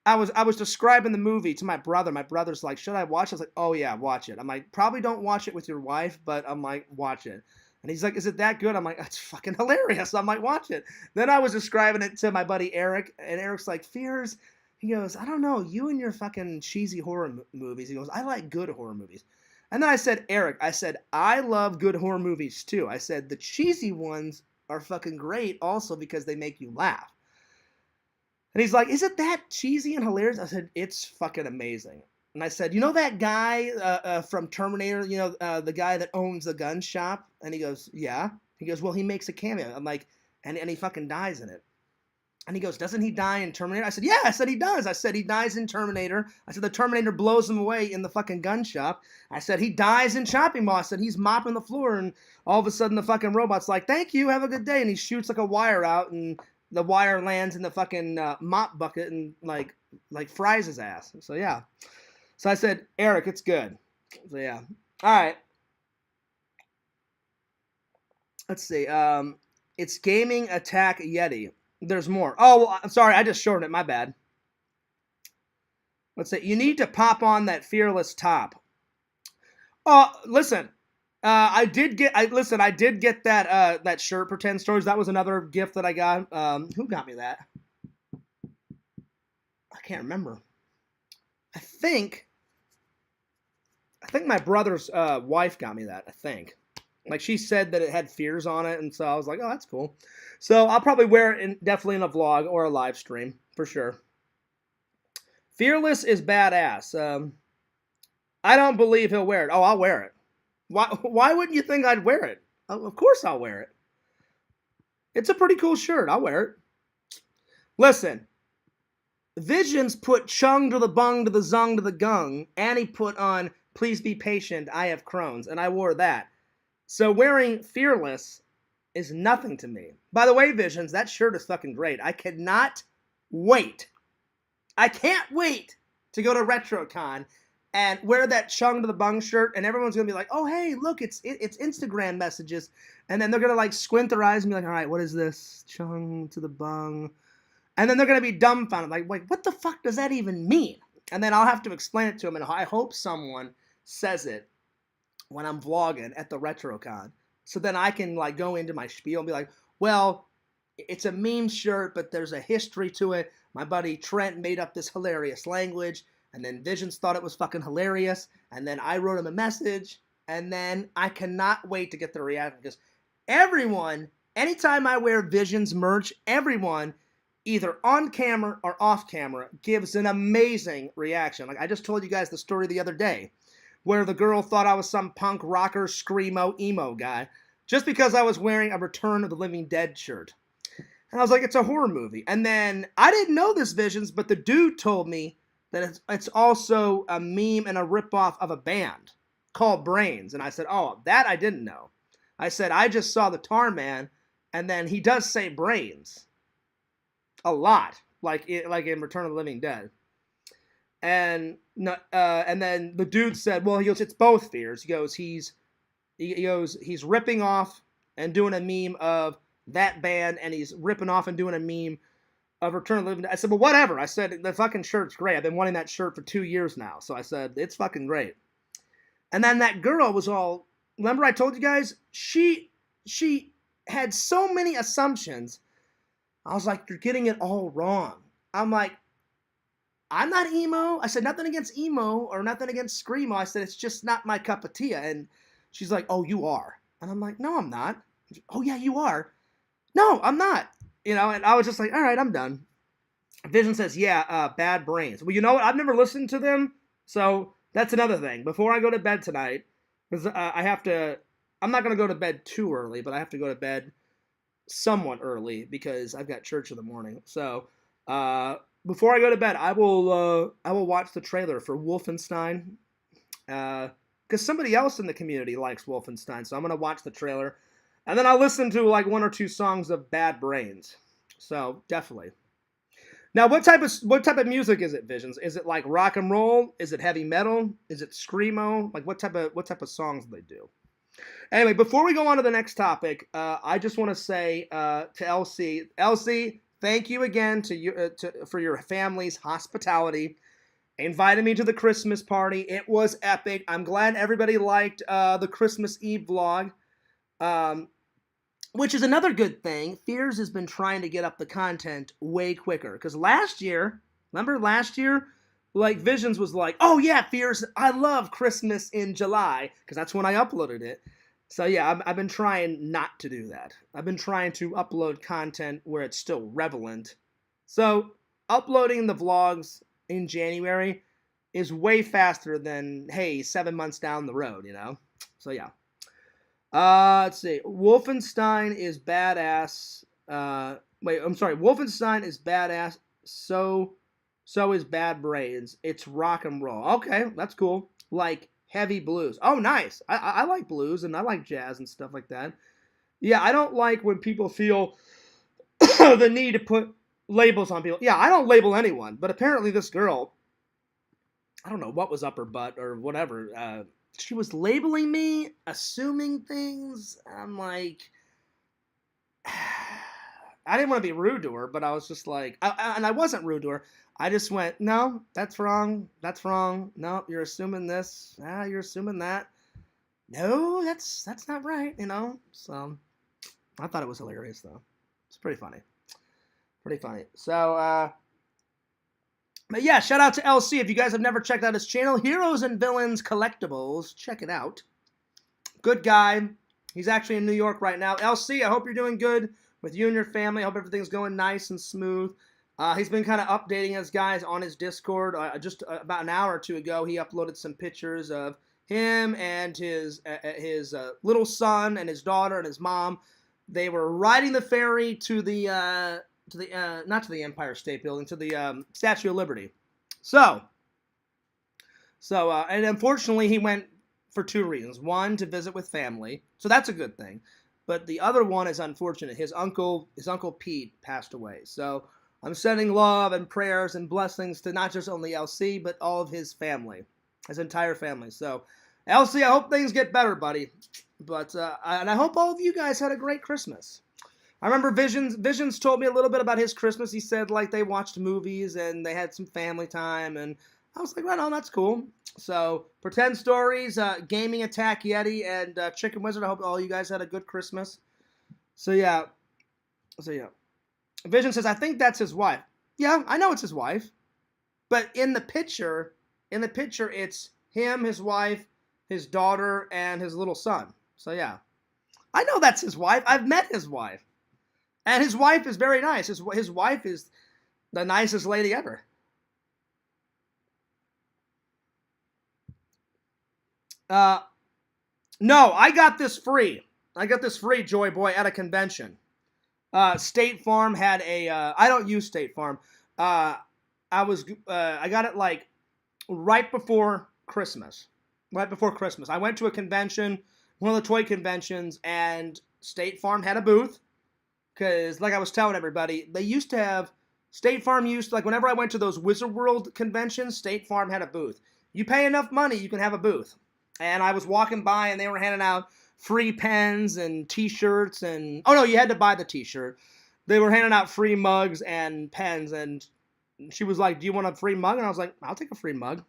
I was describing the movie to my brother. My brother's like, should I watch it? I was like, oh yeah, watch it. I'm like, probably don't watch it with your wife, but I'm like, watch it. And he's like, is it that good? I'm like, that's fucking hilarious. I'm like, watch it. Then I was describing it to my buddy Eric, and Eric's like, Fears? He goes, I don't know, you and your fucking cheesy horror movies. He goes, I like good horror movies. And then I said, Eric, I love good horror movies too. I said, the cheesy ones are fucking great also because they make you laugh. And he's like, is it that cheesy and hilarious? I said, it's fucking amazing. And I said, you know that guy from Terminator, the guy that owns the gun shop? And he goes, yeah. He goes, well, he makes a cameo. I'm like, and he fucking dies in it. And he goes, doesn't he die in Terminator? I said, yeah. I said, he does. I said, he dies in Terminator. I said, the Terminator blows him away in the fucking gun shop. I said, he dies in Chopping Mall. I said, he's mopping the floor, and all of a sudden the fucking robot's like, thank you, have a good day. And he shoots like a wire out, and the wire lands in the fucking mop bucket and like fries his ass. So yeah. So I said, Eric, it's good. So yeah. All right. Let's see. It's Gaming Attack Yeti. There's more. Oh, well, I'm sorry. I just shortened it. My bad. Let's see. You need to pop on that fearless top. Oh, listen. I did get that shirt, Pretend Stories. That was another gift that I got. Who got me that? I can't remember. I think my brother's wife got me that, I think. Like, she said that it had fears on it, and so I was like, oh, that's cool. So I'll probably wear it definitely in a vlog or a live stream, for sure. Fearless is badass. I don't believe he'll wear it. Oh, I'll wear it. Why wouldn't you think I'd wear it? Of course I'll wear it. It's a pretty cool shirt. I'll wear it. Listen, Visions put chung to the bung to the zung to the gung, and he put on please be patient, I have Crohn's, and I wore that. So wearing Fearless is nothing to me. By the way, Visions, that shirt is fucking great. I cannot wait. I can't wait to go to RetroCon and wear that chung to the bung shirt, and everyone's gonna be like, "Oh, hey, look, it's Instagram messages," and then they're gonna like squint their eyes and be like, "All right, what is this chung to the bung?" And then they're gonna be dumbfounded, like, "What the fuck does that even mean?" And then I'll have to explain it to them, and I hope someone says it when I'm vlogging at the RetroCon, so then I can like go into my spiel and be like, "Well, it's a meme shirt, but there's a history to it. My buddy Trent made up this hilarious language, and then Visions thought it was fucking hilarious, and then I wrote him a message, and then I cannot wait to get the reaction, because everyone, anytime I wear Visions merch, everyone, either on camera or off camera, gives an amazing reaction. Like I just told you guys the story the other day, where the girl thought I was some punk rocker, screamo, emo guy, just because I was wearing a Return of the Living Dead shirt. And I was like, it's a horror movie. And then, I didn't know this, Visions, but the dude told me that it's also a meme and a ripoff of a band called Brains. And I said, oh, that I didn't know. I said, I just saw the Tar Man, and then he does say Brains. A lot. Like in Return of the Living Dead. And then the dude said, well, he goes, it's both Fears. He goes, he's ripping off and doing a meme of that band, and he's ripping off and doing a meme of Return of the Living Dead. I said, well, whatever. I said, the fucking shirt's great. I've been wanting that shirt for 2 years now. So I said, it's fucking great. And then that girl was all, remember I told you guys? She had so many assumptions. I was like, you're getting it all wrong. I'm like, I'm not emo. I said, nothing against emo or nothing against screamo. I said, it's just not my cup of tea. And she's like, oh, you are. And I'm like, no, I'm not. Oh, yeah, you are. No, I'm not. And I was just like, all right, I'm done. Vision says, yeah, Bad Brains. Well, you know what? I've never listened to them, so that's another thing. Before I go to bed tonight, because I'm not going to go to bed too early, but I have to go to bed somewhat early because I've got church in the morning. So, before I go to bed, I will watch the trailer for Wolfenstein, because somebody else in the community likes Wolfenstein, so I'm going to watch the trailer. And then I'll listen to like 1 or 2 songs of Bad Brains. So definitely. Now, what type of music is it, Visions? Is it like rock and roll? Is it heavy metal? Is it screamo? Like what type of songs do they do? Anyway, before we go on to the next topic, I just want to say to Elsie, thank you again for your family's hospitality. Invited me to the Christmas party. It was epic. I'm glad everybody liked the Christmas Eve vlog. Which is another good thing. Fears has been trying to get up the content way quicker. Because remember last year? Like, Visions was like, oh yeah, Fears, I love Christmas in July. Because that's when I uploaded it. So yeah, I've been trying not to do that. I've been trying to upload content where it's still relevant. So, uploading the vlogs in January is way faster than, hey, 7 months down the road, So yeah. Let's see. Wolfenstein is badass. Wolfenstein is badass. So is Bad Brains. It's rock and roll. Okay, that's cool. Like heavy blues. Oh, nice. I like blues and I like jazz and stuff like that. Yeah, I don't like when people feel the need to put labels on people. Yeah, I don't label anyone, but apparently this girl, I don't know what was up her butt or whatever, she was labeling me, assuming things. I'm like, I didn't want to be rude to her, but I was just like, and I wasn't rude to her. I just went, no, that's wrong. That's wrong. No, you're assuming this. You're assuming that. No, that's not right, So, I thought it was hilarious, though. It's pretty funny. Pretty funny. So, but yeah, shout out to LC. If you guys have never checked out his channel, Heroes and Villains Collectibles, check it out. Good guy. He's actually in New York right now. LC, I hope you're doing good with you and your family. I hope everything's going nice and smooth. He's been kind of updating us guys on his Discord. Just about an hour or two ago, he uploaded some pictures of him and his little son and his daughter and his mom They were riding the ferry to the not to the Empire State Building, to the Statue of Liberty. So and unfortunately he went for two reasons. One, to visit with family, so that's a good thing. But the other one is unfortunate. His uncle Pete passed away. So I'm sending love and prayers and blessings to not just only LC, but all of his family, his entire family. So LC, I hope things get better, buddy. But and I hope all of you guys had a great Christmas. I remember Visions told me a little bit about his Christmas. He said like they watched movies and they had some family time, and I was like, right on, that's cool. So Pretend Stories, Gaming Attack Yeti, and Chicken Wizard. I hope all you guys had a good Christmas. So yeah. Vision says, I think that's his wife. Yeah, I know it's his wife, but in the picture, it's him, his wife, his daughter, and his little son. So yeah, I know that's his wife. I've met his wife. And his wife is very nice. His wife is the nicest lady ever. No, I got this free. Joy Boy, at a convention. State Farm had a. I don't use State Farm. I got it like right before Christmas. Right before Christmas, I went to a convention, one of the toy conventions, and State Farm had a booth. Because, like I was telling everybody, they used to have, State Farm used, like whenever I went to those Wizard World conventions, State Farm had a booth. You pay enough money, you can have a booth. And I was walking by and they were handing out free pens and t-shirts and, oh no, you had to buy the t-shirt. They were handing out free mugs and pens, and she was like, do you want a free mug? And I was like, I'll take a free mug.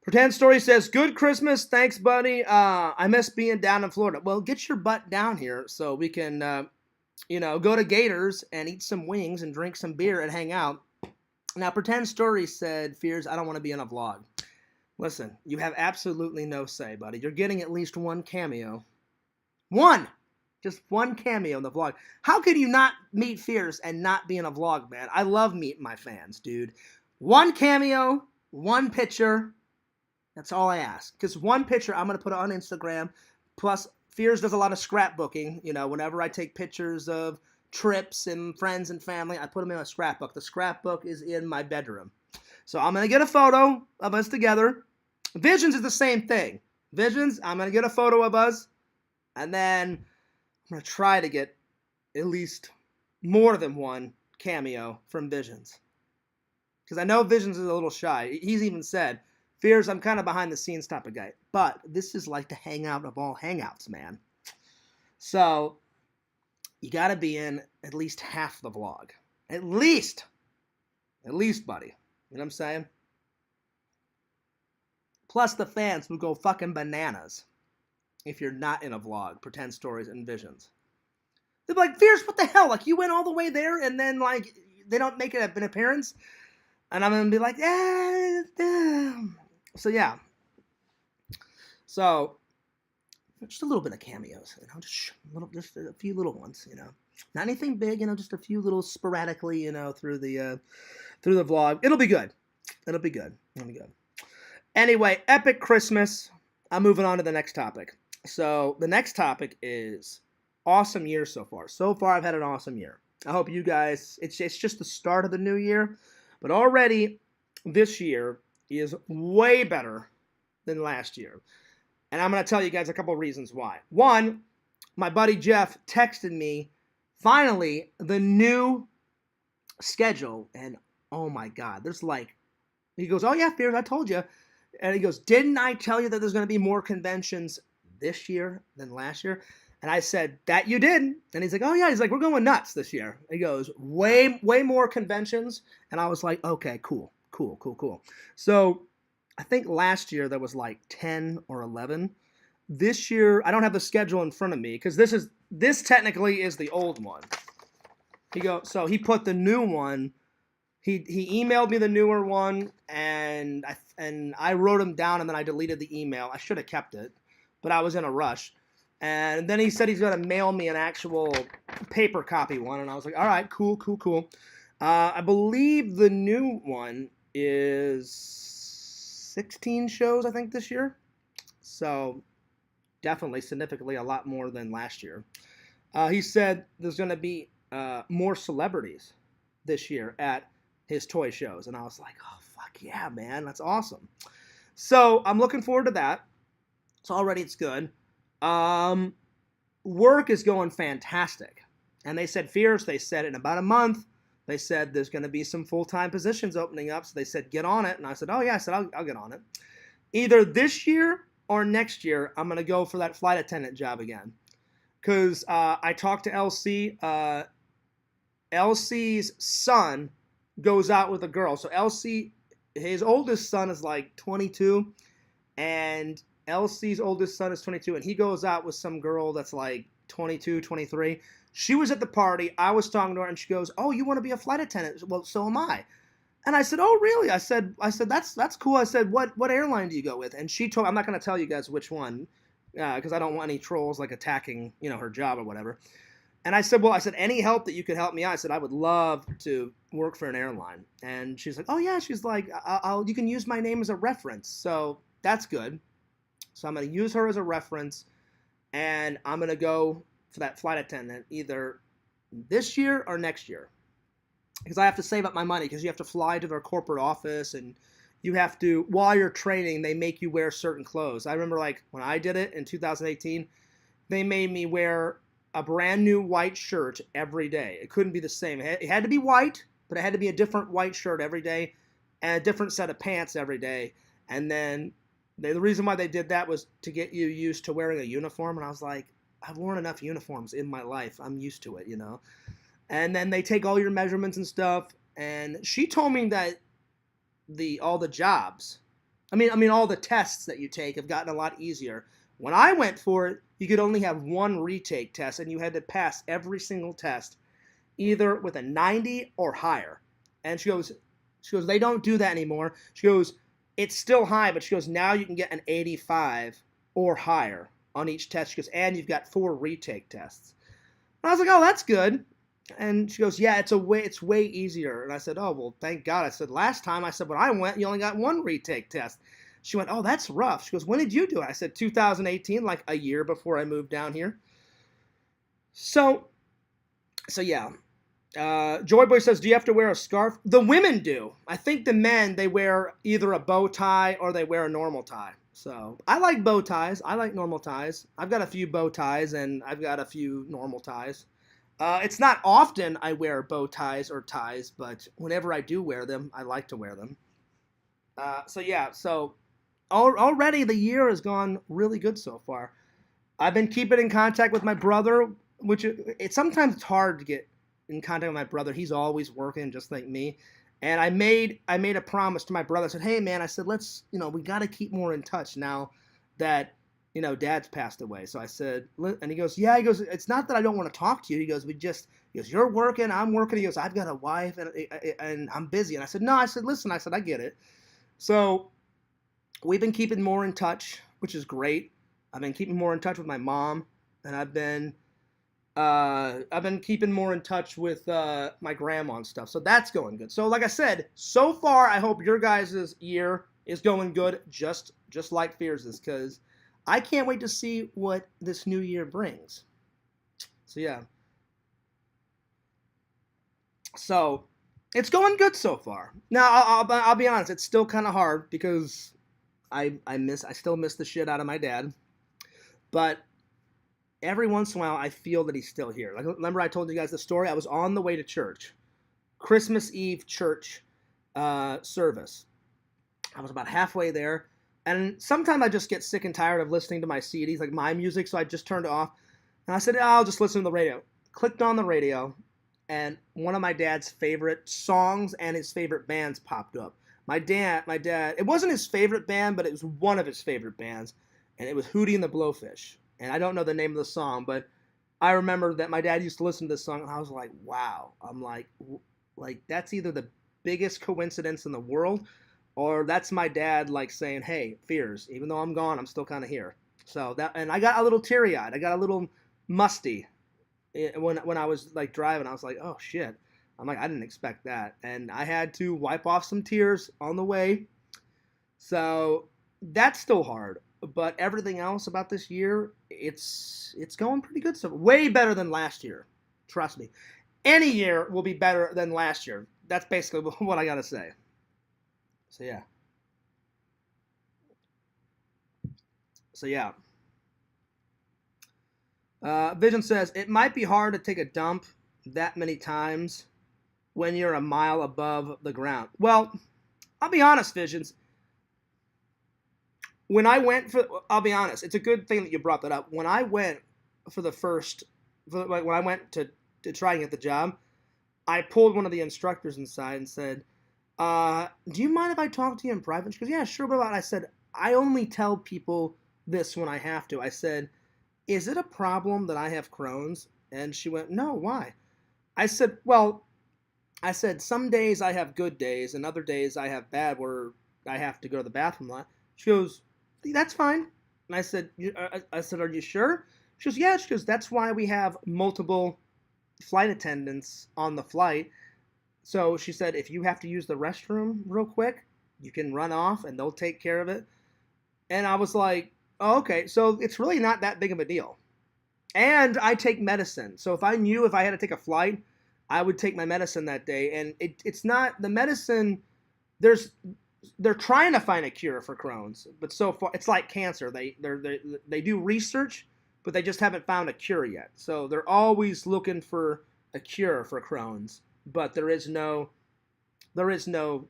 Pretend Story says, good Christmas, thanks buddy. I miss being down in Florida. Well, get your butt down here so we can, go to Gators and eat some wings and drink some beer and hang out. Now, Pretend Story said, Fears, I don't want to be in a vlog. Listen, you have absolutely no say, buddy. You're getting at least one cameo. One! Just one cameo in the vlog. How could you not meet Fears and not be in a vlog, man? I love meeting my fans, dude. One cameo, one picture. That's all I ask. Because one picture, I'm going to put it on Instagram. Plus, Fears does a lot of scrapbooking. Whenever I take pictures of trips and friends and family, I put them in a scrapbook. The scrapbook is in my bedroom. So I'm going to get a photo of us together. Visions is the same thing. Visions, I'm going to get a photo of us. And then I'm going to try to get at least more than one cameo from Visions. Because I know Visions is a little shy. He's even said, Fears, I'm kind of behind the scenes type of guy. But this is like the hangout of all hangouts, man. So you got to be in at least half the vlog. At least, buddy. You know what I'm saying? Plus, the fans will go fucking bananas if you're not in a vlog, Pretend Stories and Visions. They'll be like, Fierce, what the hell? Like, you went all the way there and then, like, they don't make an appearance? And I'm going to be like, So, yeah. So, just a little bit of cameos, just a few little ones, Not anything big, just a few little sporadically, through the vlog. It'll be good. Anyway, epic Christmas. I'm moving on to the next topic. So the next topic is awesome year so far. So far, I've had an awesome year. I hope you guys, it's just the start of the new year, but already this year is way better than last year. And I'm going to tell you guys a couple reasons why. One, my buddy Jeff texted me, finally, the new schedule. And oh my God, he goes, oh yeah, Fears, I told you. And he goes, didn't I tell you that there's going to be more conventions this year than last year? And I said, that you did. And he's like, oh yeah. He's like, we're going nuts this year. He goes, way more conventions. And I was like, okay, cool. So I think last year there was like 10 or 11. This year, I don't have the schedule in front of me because this technically is the old one. So he put the new one. He emailed me the newer one, and I wrote him down, and then I deleted the email. I should have kept it, but I was in a rush. And then he said he's going to mail me an actual paper copy one, and I was like, all right, cool. I believe the new one is 16 shows, I think, this year. So definitely significantly a lot more than last year. He said there's going to be more celebrities this year at his toy shows. And I was like, oh, fuck yeah, man. That's awesome. So I'm looking forward to that. So already it's good. Work is going fantastic. And they said, Fierce, they said in about a month, they said there's going to be some full-time positions opening up. So they said, get on it. And I said, oh, yeah, I said, I'll get on it. Either this year or next year, I'm going to go for that flight attendant job again. Because I talked to LC. LC's son goes out with a girl. So LC, his oldest son is like 22. And LC's oldest son is 22. And he goes out with some girl that's like 22, 23. She was at the party. I was talking to her, and she goes, oh, you want to be a flight attendant? Well, so am I. And I said, oh, really? I said that's cool. I said, what airline do you go with? And she told, I'm not going to tell you guys which one, because I don't want any trolls like attacking, her job or whatever. And I said, any help that you could help me out. I said, I would love to work for an airline. And she's like, oh yeah. She's like, you can use my name as a reference. So that's good. So I'm going to use her as a reference, and I'm going to go for that flight attendant either this year or next year. Because I have to save up my money, because you have to fly to their corporate office, and you have to, while you're training, they make you wear certain clothes. I remember like when I did it in 2018, they made me wear a brand new white shirt every day. It couldn't be the same. It had to be white, but it had to be a different white shirt every day and a different set of pants every day. And then the reason why they did that was to get you used to wearing a uniform. And I was like, I've worn enough uniforms in my life. I'm used to it, And then they take all your measurements and stuff. And she told me that all the jobs, all the tests that you take have gotten a lot easier. When I went for it, you could only have one retake test, and you had to pass every single test, either with a 90 or higher. And she goes, they don't do that anymore. She goes, it's still high, but she goes, now you can get an 85 or higher on each test. She goes, and you've got 4 retake tests. And I was like, oh, that's good. And she goes, yeah, it's way easier. And I said, oh, well, thank God. I said, last time, when I went, you only got 1 retake test. She went, oh, that's rough. She goes, when did you do it? I said, 2018, like a year before I moved down here. So yeah. Joyboy says, do you have to wear a scarf? The women do. I think the men, they wear either a bow tie or they wear a normal tie. So I like bow ties. I like normal ties. I've got a few bow ties, and I've got a few normal ties. It's not often I wear bow ties or ties, but whenever I do wear them, I like to wear them. So already the year has gone really good so far. I've been keeping in contact with my brother, which it's hard to get in contact with my brother. He's always working just like me. And I made a promise to my brother. I said, hey man, I said, let's, we got to keep more in touch now that, Dad's passed away. So I said, and he goes, yeah, it's not that I don't want to talk to you. He goes, you're working, I'm working. He goes, I've got a wife and I'm busy. And I said, no, I said, listen, I said, I get it. So we've been keeping more in touch, which is great. I've been keeping more in touch with my mom, and I've been keeping more in touch with my grandma and stuff. So that's going good. So like I said, so far, I hope your guys' year is going good, just like Fears' because I can't wait to see what this new year brings. So yeah. So it's going good so far. Now I'll be honest, it's still kind of hard because I still miss the shit out of my dad, but every once in a while I feel that he's still here. Like, remember I told you guys the story? I was on the way to church, Christmas Eve church service. I was about halfway there, and sometimes I just get sick and tired of listening to my CDs, like my music, so I just turned it off, and I said, I'll just listen to the radio. Clicked on the radio, and one of my dad's favorite songs and his favorite bands popped up. My dad, it wasn't his favorite band, but it was one of his favorite bands, and it was Hootie and the Blowfish. And I don't know the name of the song, but I remember that my dad used to listen to this song, and I was like, wow. I'm like that's either the biggest coincidence in the world, or that's my dad like saying, hey, Fears, even though I'm gone, I'm still kind of here. So and I got a little teary-eyed. I got a little musty when I was like driving. I was like, oh shit. I'm like, I didn't expect that. And I had to wipe off some tears on the way. So that's still hard. but everything else about this year, it's going pretty good. So way better than last year. Trust me. Any year will be better than last year. That's basically what I gotta say. So yeah. So yeah. Vision says it might be hard to take a dump that many times when you're a mile above the ground. Well, I'll be honest, Visions. I'll be honest. It's a good thing that you brought that up. When I went for the first, when I went to try and get the job, I pulled one of the instructors inside and said, "Do you mind if I talk to you in private?" She goes, "Yeah, sure." But I said, "I only tell people this when I have to." I said, "Is it a problem that I have Crohn's?" And she went, "No, why?" I said, "Well," I said, "some days I have good days, and other days I have bad where I have to go to the bathroom a lot." She goes, "That's fine." And I said, "Are you sure?" She goes, "Yeah." She goes, "That's why we have multiple flight attendants on the flight." So she said, "If you have to use the restroom real quick, you can run off and they'll take care of it." And I was like, "Oh, okay." So it's really not that big of a deal. And I take medicine. So if I had to take a flight, I would take my medicine that day. And it's not the medicine. They're trying to find a cure for Crohn's, but so far it's like cancer. They do research, but they just haven't found a cure yet. So they're always looking for a cure for Crohn's, but there is no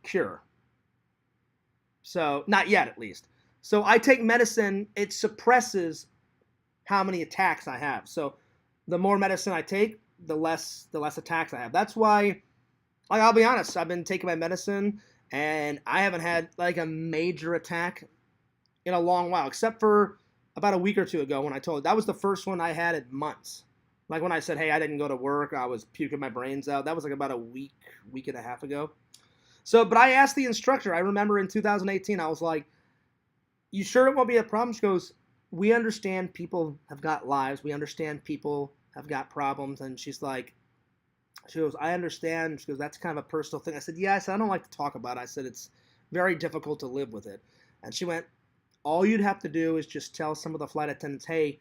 cure. So not yet, at least. So I take medicine. It suppresses how many attacks I have. So the more medicine I take, the less attacks I have. That's why, like, I'll be honest, I've been taking my medicine and I haven't had like a major attack in a long while, except for about a week or two ago when I told you. That was the first one I had in months. Like when I said, "Hey, I didn't go to work, I was puking my brains out." That was like about a week and a half ago. So, but I asked the instructor, I remember in 2018, I was like, "You sure it won't be a problem?" She goes, "We understand people have got lives. We understand people have got problems." And she goes, "I understand." She goes, "That's kind of a personal thing." I said, "Yeah." I said, "I don't like to talk about it." I said, "It's very difficult to live with it." And she went, "All you'd have to do is just tell some of the flight attendants, 'Hey,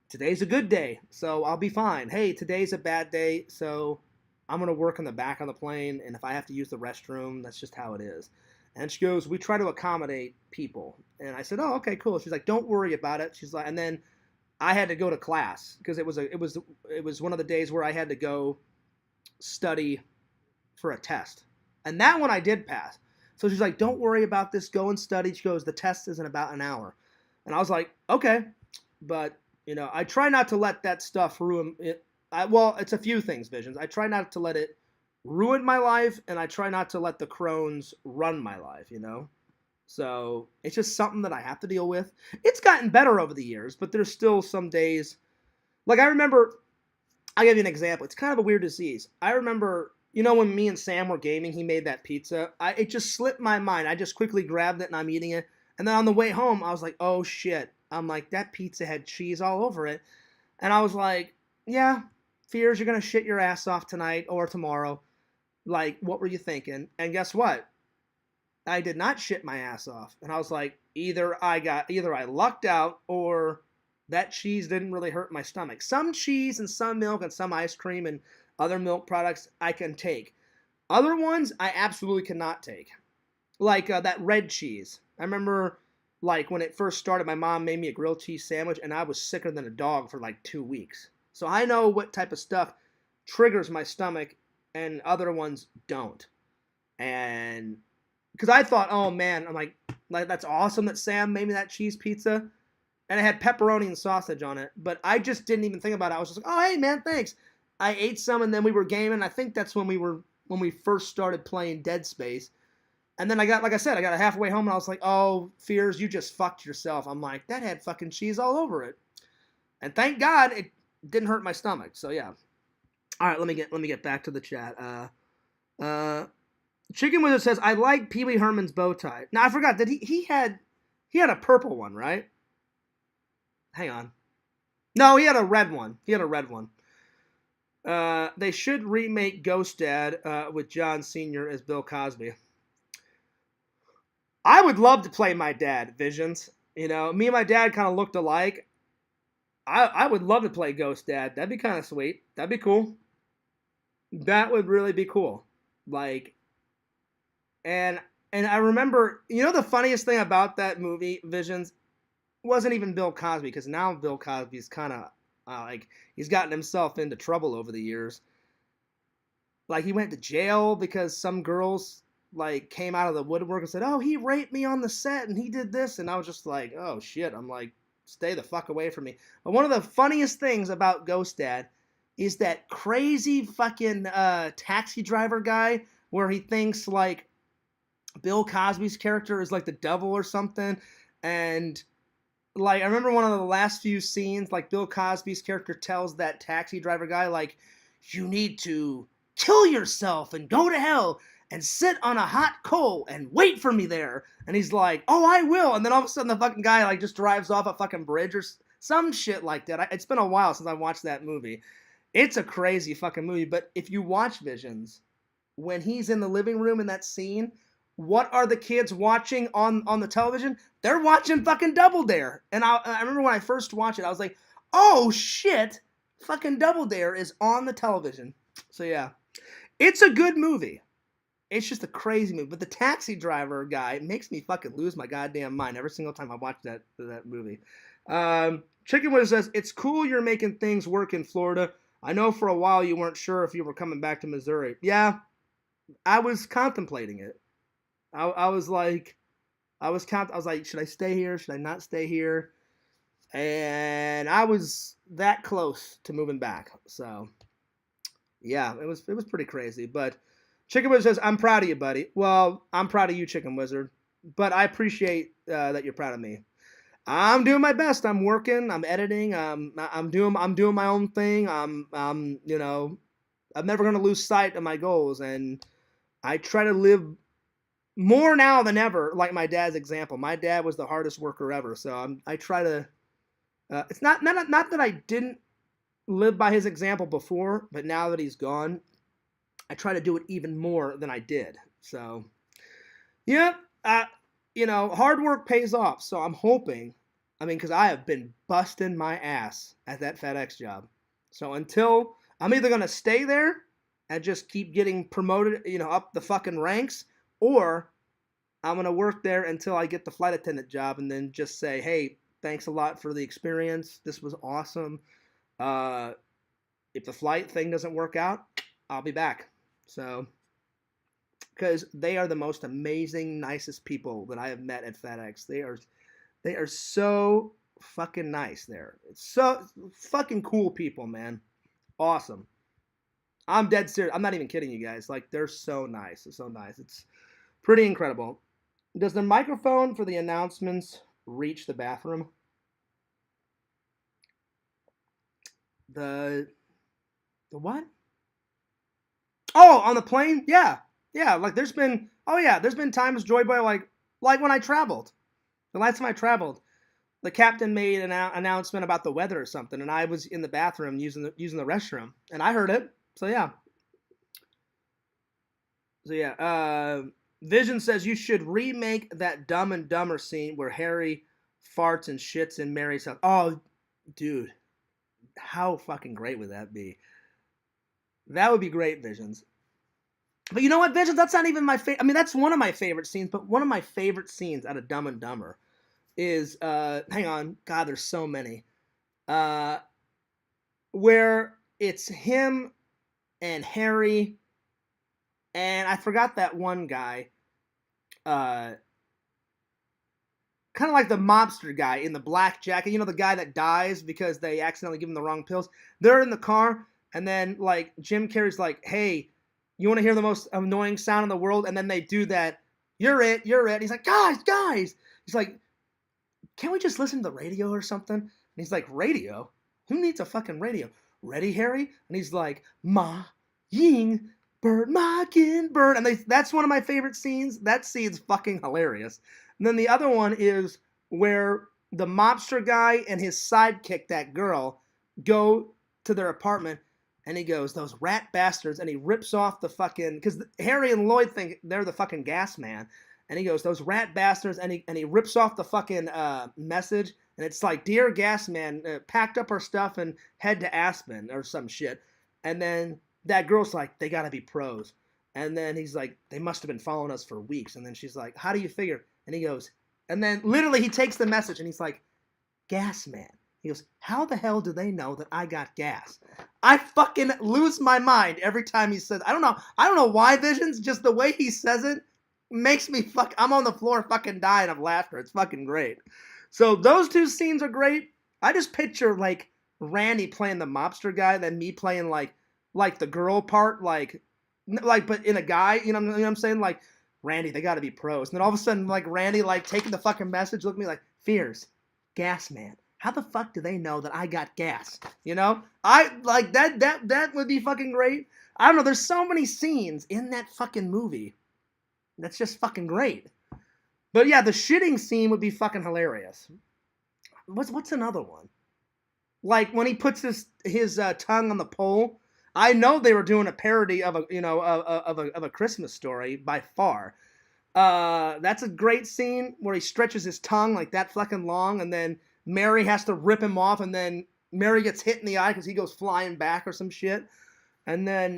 today's a good day, so I'll be fine. Hey, today's a bad day, so I'm going to work in the back of the plane, and if I have to use the restroom, that's just how it is." And she goes, "We try to accommodate people." And I said, "Oh, okay, cool." She's like, "Don't worry about it." She's like, and then I had to go to class because it was one of the days where I had to go study for a test. And that one I did pass. So she's like, "Don't worry about this. Go and study." She goes, "The test is in about an hour." And I was like, "Okay." But, I try not to let that stuff ruin it. Well, it's a few things, Visions. I try not to let it ruin my life, and I try not to let the Crohn's run my life. So it's just something that I have to deal with. It's gotten better over the years, but there's still some days. Like I remember, I'll give you an example. It's kind of a weird disease. I remember, when me and Sam were gaming, he made that pizza. It just slipped my mind. I just quickly grabbed it and I'm eating it. And then on the way home, I was like, "Oh shit." I'm like, that pizza had cheese all over it. And I was like, "Yeah, Fears, you're going to shit your ass off tonight or tomorrow. Like, what were you thinking?" And guess what? I did not shit my ass off. And I was like, either I lucked out or that cheese didn't really hurt my stomach. Some cheese and some milk and some ice cream and other milk products I can take. Other ones I absolutely cannot take. Like that red cheese. I remember like when it first started, my mom made me a grilled cheese sandwich and I was sicker than a dog for like 2 weeks. So I know what type of stuff triggers my stomach and other ones don't. And because I thought, "Oh man," I'm like that's awesome that Sam made me that cheese pizza, and it had pepperoni and sausage on it. But I just didn't even think about it. I was just like, "Oh hey man, thanks." I ate some, and then we were gaming. I think that's when we first started playing Dead Space, and then I got halfway home, and I was like, "Oh Fears, you just fucked yourself." I'm like, that had fucking cheese all over it, and thank God it didn't hurt my stomach. So yeah. All right, let me get back to the chat. Chicken Wizard says, "I like Pee Wee Herman's bow tie." Now I forgot that he had a purple one, right? Hang on. No, he had a red one. They should remake Ghost Dad with John Sr. as Bill Cosby. I would love to play my dad, Visions. You know, me and my dad kind of looked alike. I would love to play Ghost Dad. That'd be kind of sweet. That'd be cool. That would really be cool. Like, and and I remember, you know, the funniest thing about that movie, Visions, wasn't even Bill Cosby, because now Bill Cosby's kind of like he's gotten himself into trouble over the years. Like he went to jail because some girls like came out of the woodwork and said, "Oh, he raped me on the set and he did this," and I was just like, "Oh shit!" I'm like, "Stay the fuck away from me." But one of the funniest things about Ghost Dad is that crazy fucking taxi driver guy where he thinks like Bill Cosby's character is like the devil or something, and like I remember one of the last few scenes, like Bill Cosby's character tells that taxi driver guy, like, you need to kill yourself and go to hell and sit on a hot coal and wait for me there. And he's like, oh, I will. And then all of a sudden the fucking guy like just drives off a fucking bridge or some shit like that. It's been a while since I watched that movie. It's a crazy fucking movie. But if you watch Visions, when he's in the living room in that scene, what are the kids watching on the television? They're watching fucking Double Dare. And I remember when I first watched it, I was like, oh shit, fucking Double Dare is on the television. So yeah, it's a good movie. It's just a crazy movie. But the taxi driver guy makes me fucking lose my goddamn mind every single time I watch that movie. Chicken Wizard says, it's cool you're making things work in Florida. I know for a while you weren't sure if you were coming back to Missouri. Yeah, I was contemplating it. I was like, I was like, should I stay here? Should I not stay here? And I was that close to moving back. So, yeah, it was pretty crazy. But Chicken Wizard says, I'm proud of you, buddy. Well, I'm proud of you, Chicken Wizard. But I appreciate that you're proud of me. I'm doing my best. I'm working. I'm editing. I'm doing my own thing. You know, I'm never gonna lose sight of my goals, and I try to live more now than ever, like my dad's example. My dad was the hardest worker ever, so I try to. It's not that I didn't live by his example before, but now that he's gone, I try to do it even more than I did. So, yeah, you know, hard work pays off. So I'm hoping. I mean, because I have been busting my ass at that FedEx job. So until I'm either gonna stay there and just keep getting promoted, you know, up the fucking ranks, or I'm going to work there until I get the flight attendant job and then just say, hey, thanks a lot for the experience. This was awesome. If the flight thing doesn't work out, I'll be back. So, because they are the most amazing, nicest people that I have met at FedEx. They are so fucking nice there. It's so fucking cool people, man. Awesome. I'm dead serious. I'm not even kidding you guys. Like, they're so nice. It's so nice. It's pretty incredible. Does the microphone for the announcements reach the bathroom? The what? Oh, on the plane? Yeah. Yeah, like there's been times, Joy Boy, like when I traveled. The last time I traveled, the captain made an announcement about the weather or something, and I was in the bathroom using the restroom, and I heard it. So yeah. Vision says you should remake that Dumb and Dumber scene where Harry farts and shits in Mary's house. Oh, dude, how fucking great would that be? That would be great, Visions. But you know what, Visions? That's not even my favorite. I mean, that's one of my favorite scenes. But one of my favorite scenes out of Dumb and Dumber is hang on, God, there's so many. Where it's him and Harry, and I forgot that one guy. Kind of like the mobster guy in the black jacket. You know, the guy that dies because they accidentally give him the wrong pills. They're in the car, and then like Jim Carrey's like, "Hey, you want to hear the most annoying sound in the world?" And then they do that. You're it. He's like, guys. He's like, can't we just listen to the radio or something? And he's like, radio? Who needs a fucking radio? Ready, Harry? And he's like, ma, ying, bird, mockingbird. And that's one of my favorite scenes. That scene's fucking hilarious. And then the other one is where the mobster guy and his sidekick, that girl, go to their apartment, and he goes, those rat bastards, and he rips off the fucking, because Harry and Lloyd think they're the fucking gas man, And he goes, those rat bastards, and he rips off the fucking message, and it's like, dear gas man, packed up our stuff and head to Aspen or some shit. And then that girl's like, they gotta be pros. And then he's like, they must have been following us for weeks. And then she's like, how do you figure? And he goes, and then literally he takes the message and he's like, gas man. He goes, how the hell do they know that I got gas? I fucking lose my mind every time he says, I don't know why, Visions, just the way he says it makes me I'm on the floor fucking dying of laughter. It's fucking great. So those two scenes are great. I just picture like Randy playing the mobster guy, then me playing like the girl part, like but in a guy, you know what I'm saying? Like, Randy, they gotta be pros. And then all of a sudden, like, Randy, like, taking the fucking message, look at me like, Fears, gas man. How the fuck do they know that I got gas? You know? I, like, that would be fucking great. I don't know, there's so many scenes in that fucking movie that's just fucking great. But yeah, the shitting scene would be fucking hilarious. What's another one? Like, when he puts his tongue on the pole, I know they were doing a parody of a Christmas Story by far. That's a great scene where he stretches his tongue like that fucking long, and then Mary has to rip him off, and then Mary gets hit in the eye because he goes flying back or some shit. And then,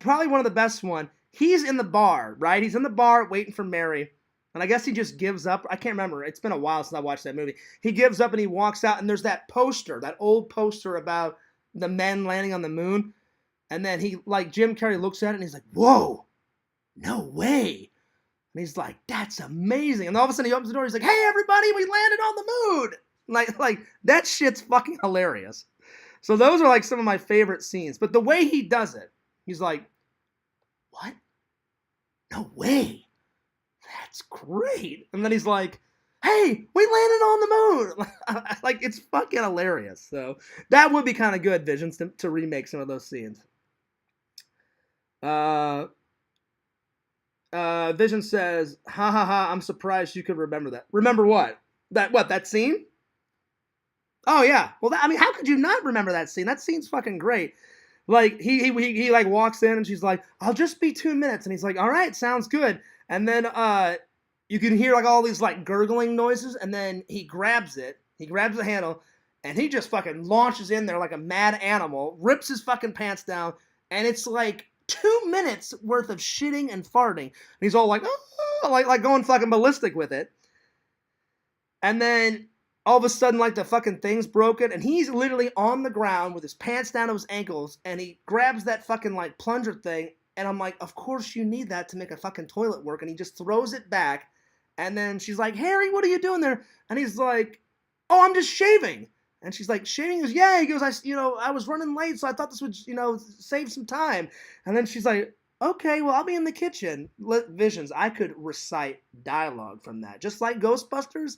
probably one of the best one. He's in the bar, right? He's in the bar waiting for Mary. And I guess he just gives up. I can't remember. It's been a while since I watched that movie. He gives up and he walks out, and there's that poster, that old poster about the men landing on the moon. And then Jim Carrey looks at it and he's like, whoa, no way. And he's like, that's amazing. And all of a sudden he opens the door. He's like, hey, everybody, we landed on the moon. Like that shit's fucking hilarious. So those are like some of my favorite scenes. But the way he does it, he's like, what? No way. That's great. And then he's like, hey, we landed on the moon. Like, it's fucking hilarious. So that would be kind of good, Visions, to remake some of those scenes. Vision says, ha ha ha, I'm surprised you could remember that. Remember what? That scene? Oh, yeah. Well, how could you not remember that scene? That scene's fucking great. Like, he like walks in and she's like, I'll just be 2 minutes. And he's like, all right, sounds good. And then you can hear like all these like gurgling noises, and then he grabs the handle, and he just fucking launches in there like a mad animal, rips his fucking pants down, and it's like 2 minutes worth of shitting and farting. And he's all like, oh, like going fucking ballistic with it. And then all of a sudden, like, the fucking thing's broken, and he's literally on the ground with his pants down to his ankles, and he grabs that fucking like plunger thing. And I'm like, of course you need that to make a fucking toilet work. And he just throws it back. And then she's like, Harry, what are you doing there? And he's like, oh, I'm just shaving. And she's like, shaving? He goes, yeah. He goes, I was running late, so I thought this would, save some time. And then she's like, okay, well, I'll be in the kitchen. Visions, I could recite dialogue from that. Just like Ghostbusters,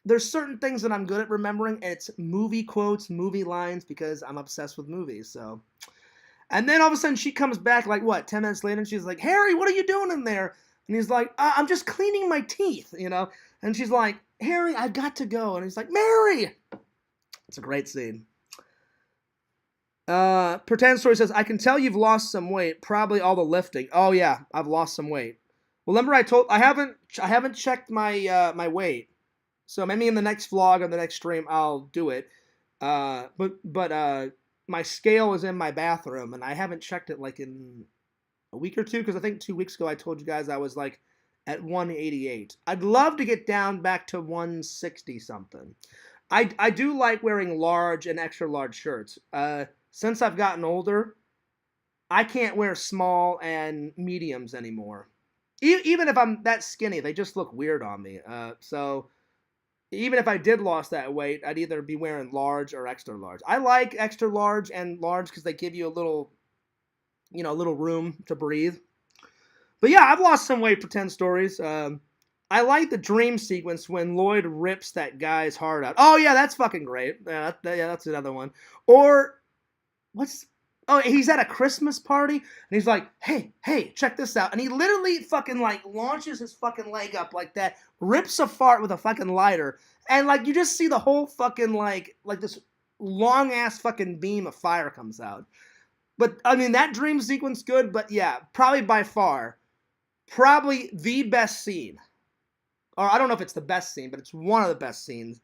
there's certain things that I'm good at remembering, and it's movie quotes, movie lines, because I'm obsessed with movies, so... And then all of a sudden she comes back, like, 10 minutes later, and she's like, Harry, what are you doing in there? And he's like, I'm just cleaning my teeth, And she's like, Harry, I got to go. And he's like, Mary! It's a great scene. Pretend Story says, I can tell you've lost some weight, probably all the lifting. Oh, yeah, I've lost some weight. Well, remember I haven't checked my weight. So maybe in the next vlog or the next stream, I'll do it. But my scale is in my bathroom, and I haven't checked it like in a week or two, because I think 2 weeks ago I told you guys I was like at 188. I'd love to get down back to 160 something. I do like wearing large and extra large shirts. Since I've gotten older, I can't wear small and mediums anymore. Even if I'm that skinny, they just look weird on me. So even if I did lose that weight, I'd either be wearing large or extra large. I like extra large and large because they give you a little room to breathe. But yeah, I've lost some weight for 10 stories. I like the dream sequence when Lloyd rips that guy's heart out. Oh yeah, that's fucking great. Yeah, that's another one. Or he's at a Christmas party, and he's like, hey, check this out. And he literally fucking like launches his fucking leg up like that, rips a fart with a fucking lighter, and like you just see the whole fucking like this long ass fucking beam of fire comes out. But I mean, that dream sequence good, but yeah, probably by far probably the best scene, or I don't know if it's the best scene, but it's one of the best scenes,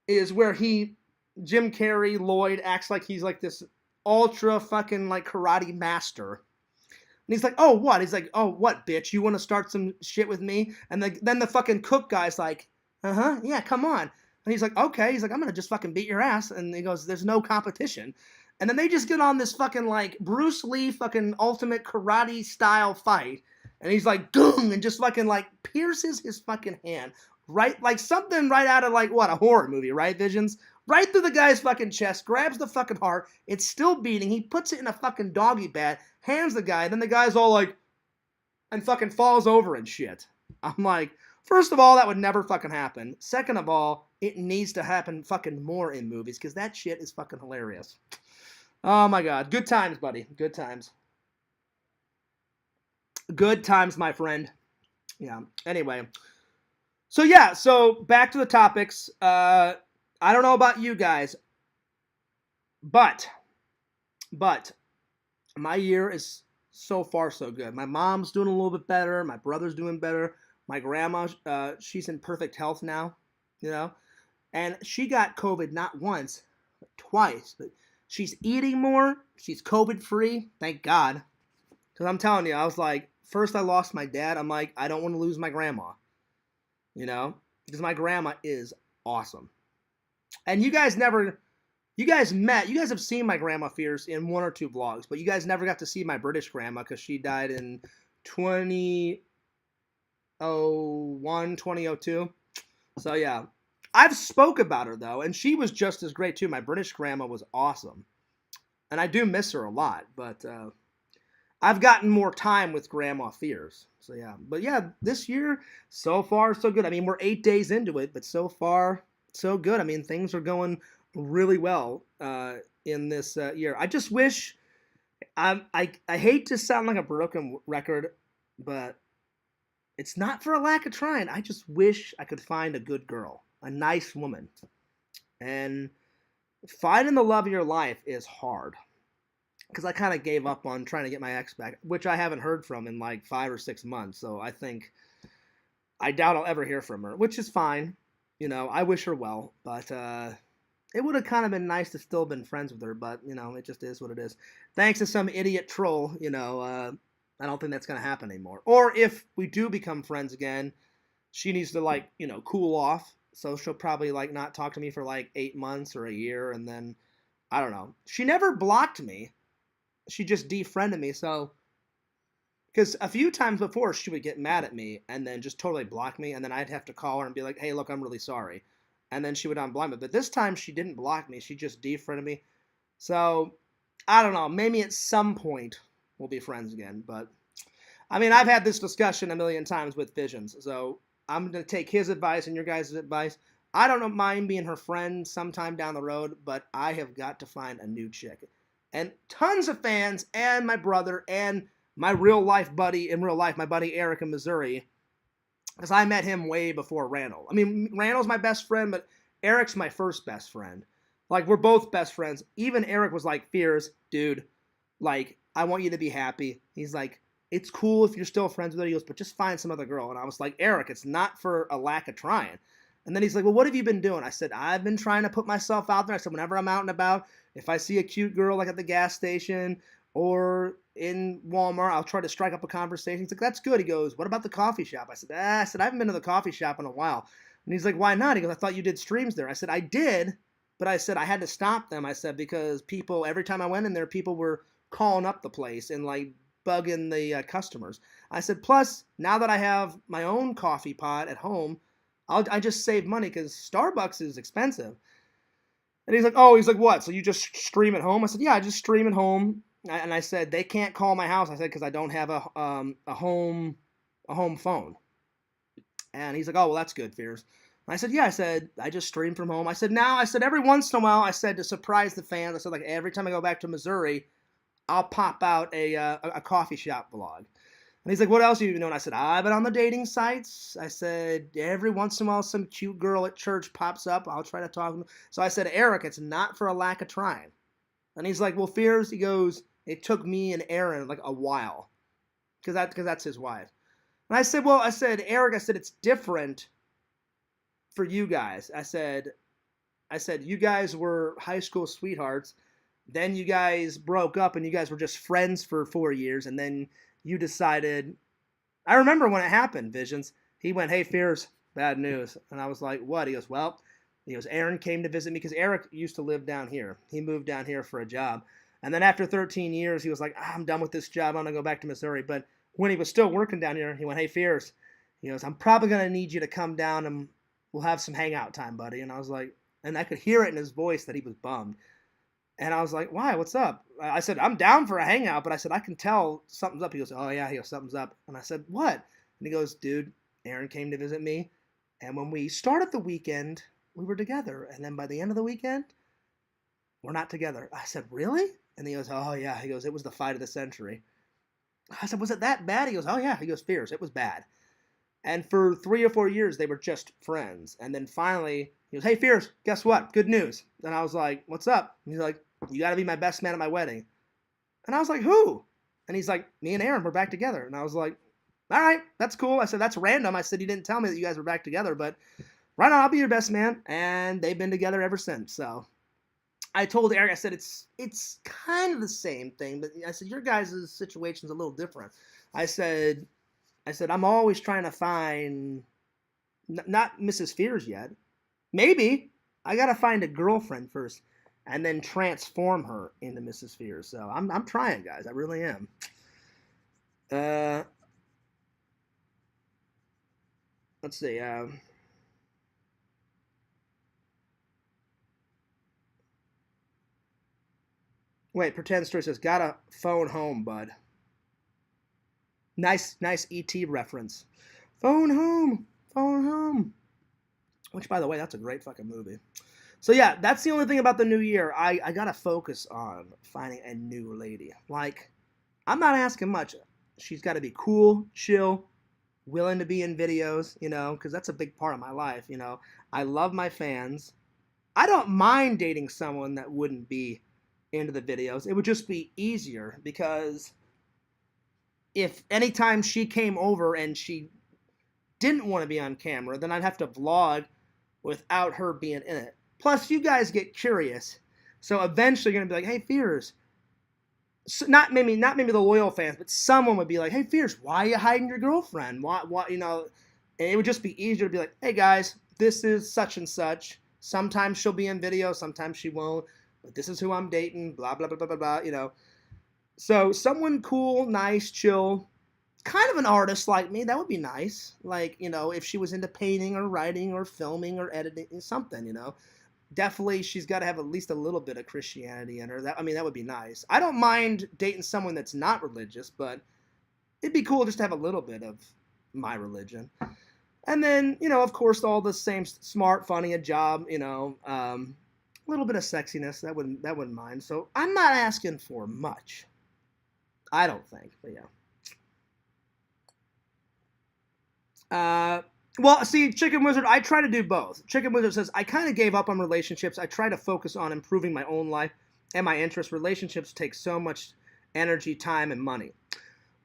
is where Jim Carrey, Lloyd, acts like he's like this ultra fucking like karate master. And he's like, oh, what? He's like, oh, what, bitch? You want to start some shit with me? And then the fucking cook guy's like, uh-huh, yeah, come on. And he's like, okay. He's like, I'm going to just fucking beat your ass. And he goes, there's no competition. And then they just get on this fucking like Bruce Lee fucking ultimate karate style fight. And he's like, goong, and just fucking like pierces his fucking hand. Right? Like something right out of like, what, a horror movie, right, Visions? Right through the guy's fucking chest, grabs the fucking heart. It's still beating. He puts it in a fucking doggy bag, hands the guy. Then the guy's all like, and fucking falls over and shit. I'm like, first of all, that would never fucking happen. Second of all, it needs to happen fucking more in movies because that shit is fucking hilarious. Oh my god. Good times, buddy. Good times. Good times, my friend. Yeah. Anyway. So back to the topics. I don't know about you guys, but my year is so far so good. My mom's doing a little bit better. My brother's doing better. My grandma, she's in perfect health now, you know, and she got COVID not once, but twice. But she's eating more. She's COVID free. Thank God. Because I'm telling you, I was like, first I lost my dad. I'm like, I don't want to lose my grandma, you know, because my grandma is awesome. And you guys have seen my grandma Fierce in one or two vlogs, but you guys never got to see my British grandma because she died in 2002. So yeah, I've spoke about her though, and she was just as great too. My British grandma was awesome, and I do miss her a lot. But I've gotten more time with Grandma Fierce. So yeah, but yeah, this year so far so good. I mean, we're 8 days into it, but so far so good. I mean, things are going really well in this year. I just wish I hate to sound like a broken record, but it's not for a lack of trying. I just wish I could find a good girl, a nice woman. And finding the love of your life is hard. Because I kind of gave up on trying to get my ex back, which I haven't heard from in like 5 or 6 months. So I doubt I'll ever hear from her, which is fine. You know, I wish her well, but it would have kind of been nice to still been friends with her, but, you know, it just is what it is. Thanks to some idiot troll, you know, I don't think that's going to happen anymore. Or if we do become friends again, she needs to, like, you know, cool off. So she'll probably, like, not talk to me for, like, 8 months or a year, and then, I don't know. She never blocked me. She just defriended me, so... Because a few times before, she would get mad at me and then just totally block me, and then I'd have to call her and be like, hey, look, I'm really sorry. And then she would unblock me. But this time, she didn't block me. She just defriended me. So, I don't know. Maybe at some point, we'll be friends again. But, I mean, I've had this discussion a million times with Visions. So, I'm going to take his advice and your guys' advice. I don't mind being her friend sometime down the road, but I have got to find a new chick. And tons of fans, and my brother, and my real life buddy in real life, my buddy Eric in Missouri, because I met him way before Randall. I mean, Randall's my best friend, but Eric's my first best friend. Like, we're both best friends. Even Eric was like, Fears, dude, like, I want you to be happy. He's like, it's cool if you're still friends with her. He goes, but just find some other girl. And I was like, Eric, it's not for a lack of trying. And then he's like, well, what have you been doing? I said, I've been trying to put myself out there. I said, whenever I'm out and about, if I see a cute girl like at the gas station or in Walmart, I'll try to strike up a conversation. He's like, that's good. He goes, what about the coffee shop? I said, I haven't been to the coffee shop in a while. And he's like, why not? He goes, I thought you did streams there. I said, I did, but I said I had to stop them. I said, because people, every time I went in there, people were calling up the place and like bugging the customers. I said, plus, now that I have my own coffee pot at home, I just save money because Starbucks is expensive. And he's like, what? So you just stream at home? I said, yeah, I just stream at home. And I said, they can't call my house. I said, because I don't have a home phone. And he's like, oh, well, that's good, Fears. And I said, yeah, I just stream from home. I said, every once in a while, to surprise the fans, I said, like, every time I go back to Missouri, I'll pop out a coffee shop vlog. And he's like, what else have you been doing? I said, I've been on the dating sites. I said, every once in a while, some cute girl at church pops up. I'll try to talk to them. So I said, Eric, it's not for a lack of trying. And he's like, well, Fears, he goes, it took me and Aaron like a while. Because that's his wife. And I said, well, I said, Eric, I said, it's different for you guys. I said, you guys were high school sweethearts. Then you guys broke up and you guys were just friends for 4 years. And then you decided, I remember when it happened, Visions. He went, hey, Fears, bad news. And I was like, what? He goes, well, Aaron came to visit me because Eric used to live down here. He moved down here for a job. And then after 13 years, he was like, I'm done with this job. I'm going to go back to Missouri. But when he was still working down here, he went, hey, Fears. He goes, I'm probably going to need you to come down and we'll have some hangout time, buddy. And I was like, and I could hear it in his voice that he was bummed. And I was like, why? What's up? I said, I'm down for a hangout, but I said, I can tell something's up. He goes, oh, yeah. He goes, something's up. And I said, what? And he goes, dude, Aaron came to visit me. And when we started the weekend, we were together. And then by the end of the weekend, we're not together. I said, really? And he goes, oh, yeah. He goes, it was the fight of the century. I said, was it that bad? He goes, oh, yeah. He goes, Fierce, it was bad. And for 3 or 4 years, they were just friends. And then finally, he goes, hey, Fierce, guess what? Good news. And I was like, what's up? And he's like, you got to be my best man at my wedding. And I was like, who? And he's like, me and Aaron, we're back together. And I was like, all right, that's cool. I said, that's random. I said, you didn't tell me that you guys were back together, but right on, I'll be your best man. And they've been together ever since. So I told Eric, I said, it's kind of the same thing, but I said, your guys' situation's a little different. I said, I'm always trying to find, not Mrs. Fears yet. Maybe. I got to find a girlfriend first and then transform her into Mrs. Fears. So I'm trying, guys. I really am. Let's see. Wait, Pretend Story says, gotta phone home, bud. Nice ET reference. Phone home. Phone home. Which, by the way, that's a great fucking movie. So yeah, that's the only thing about the new year. I gotta focus on finding a new lady. Like, I'm not asking much. She's got to be cool, chill, willing to be in videos, because that's a big part of my life, I love my fans. I don't mind dating someone that wouldn't be into the videos. It would just be easier because if anytime she came over and she didn't want to be on camera, then I'd have to vlog without her being in it. Plus, you guys get curious. So eventually you're going to be like, hey, Fears. So not maybe the loyal fans, but someone would be like, hey, Fierce, why are you hiding your girlfriend? Why, and it would just be easier to be like, hey, guys, this is such and such. Sometimes she'll be in video, sometimes she won't, but this is who I'm dating, blah, blah, blah, blah, blah, blah, So someone cool, nice, chill, kind of an artist like me, that would be nice. Like, if she was into painting or writing or filming or editing, something, Definitely, she's got to have at least a little bit of Christianity in her. That would be nice. I don't mind dating someone that's not religious, but it'd be cool just to have a little bit of my religion. And then, of course, all the same smart, funny, a job, a little bit of sexiness. That wouldn't mind. So I'm not asking for much. I don't think, but yeah. Well, see, Chicken Wizard, I try to do both. Chicken Wizard says, I kind of gave up on relationships. I try to focus on improving my own life and my interests. Relationships take so much energy, time, and money.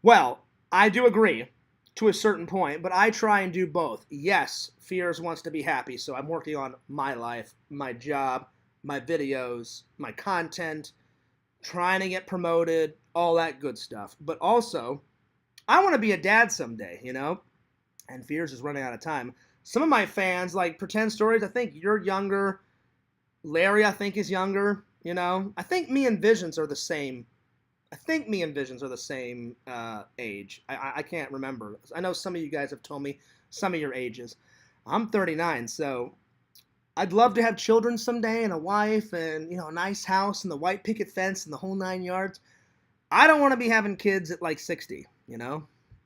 Well, I do agree to a certain point, but I try and do both. Yes, Fears wants to be happy, so I'm working on my life, my job, my videos, my content, trying to get promoted, all that good stuff. But also, I want to be a dad someday, And Fears is running out of time. Some of my fans, like Pretend Stories, I think you're younger. Larry, I think, is younger. I think me and Visions are the same. Age. I can't remember. I know some of you guys have told me some of your ages. I'm 39, so I'd love to have children someday and a wife and, a nice house and the white picket fence and the whole 9 yards. I don't want to be having kids at like 60,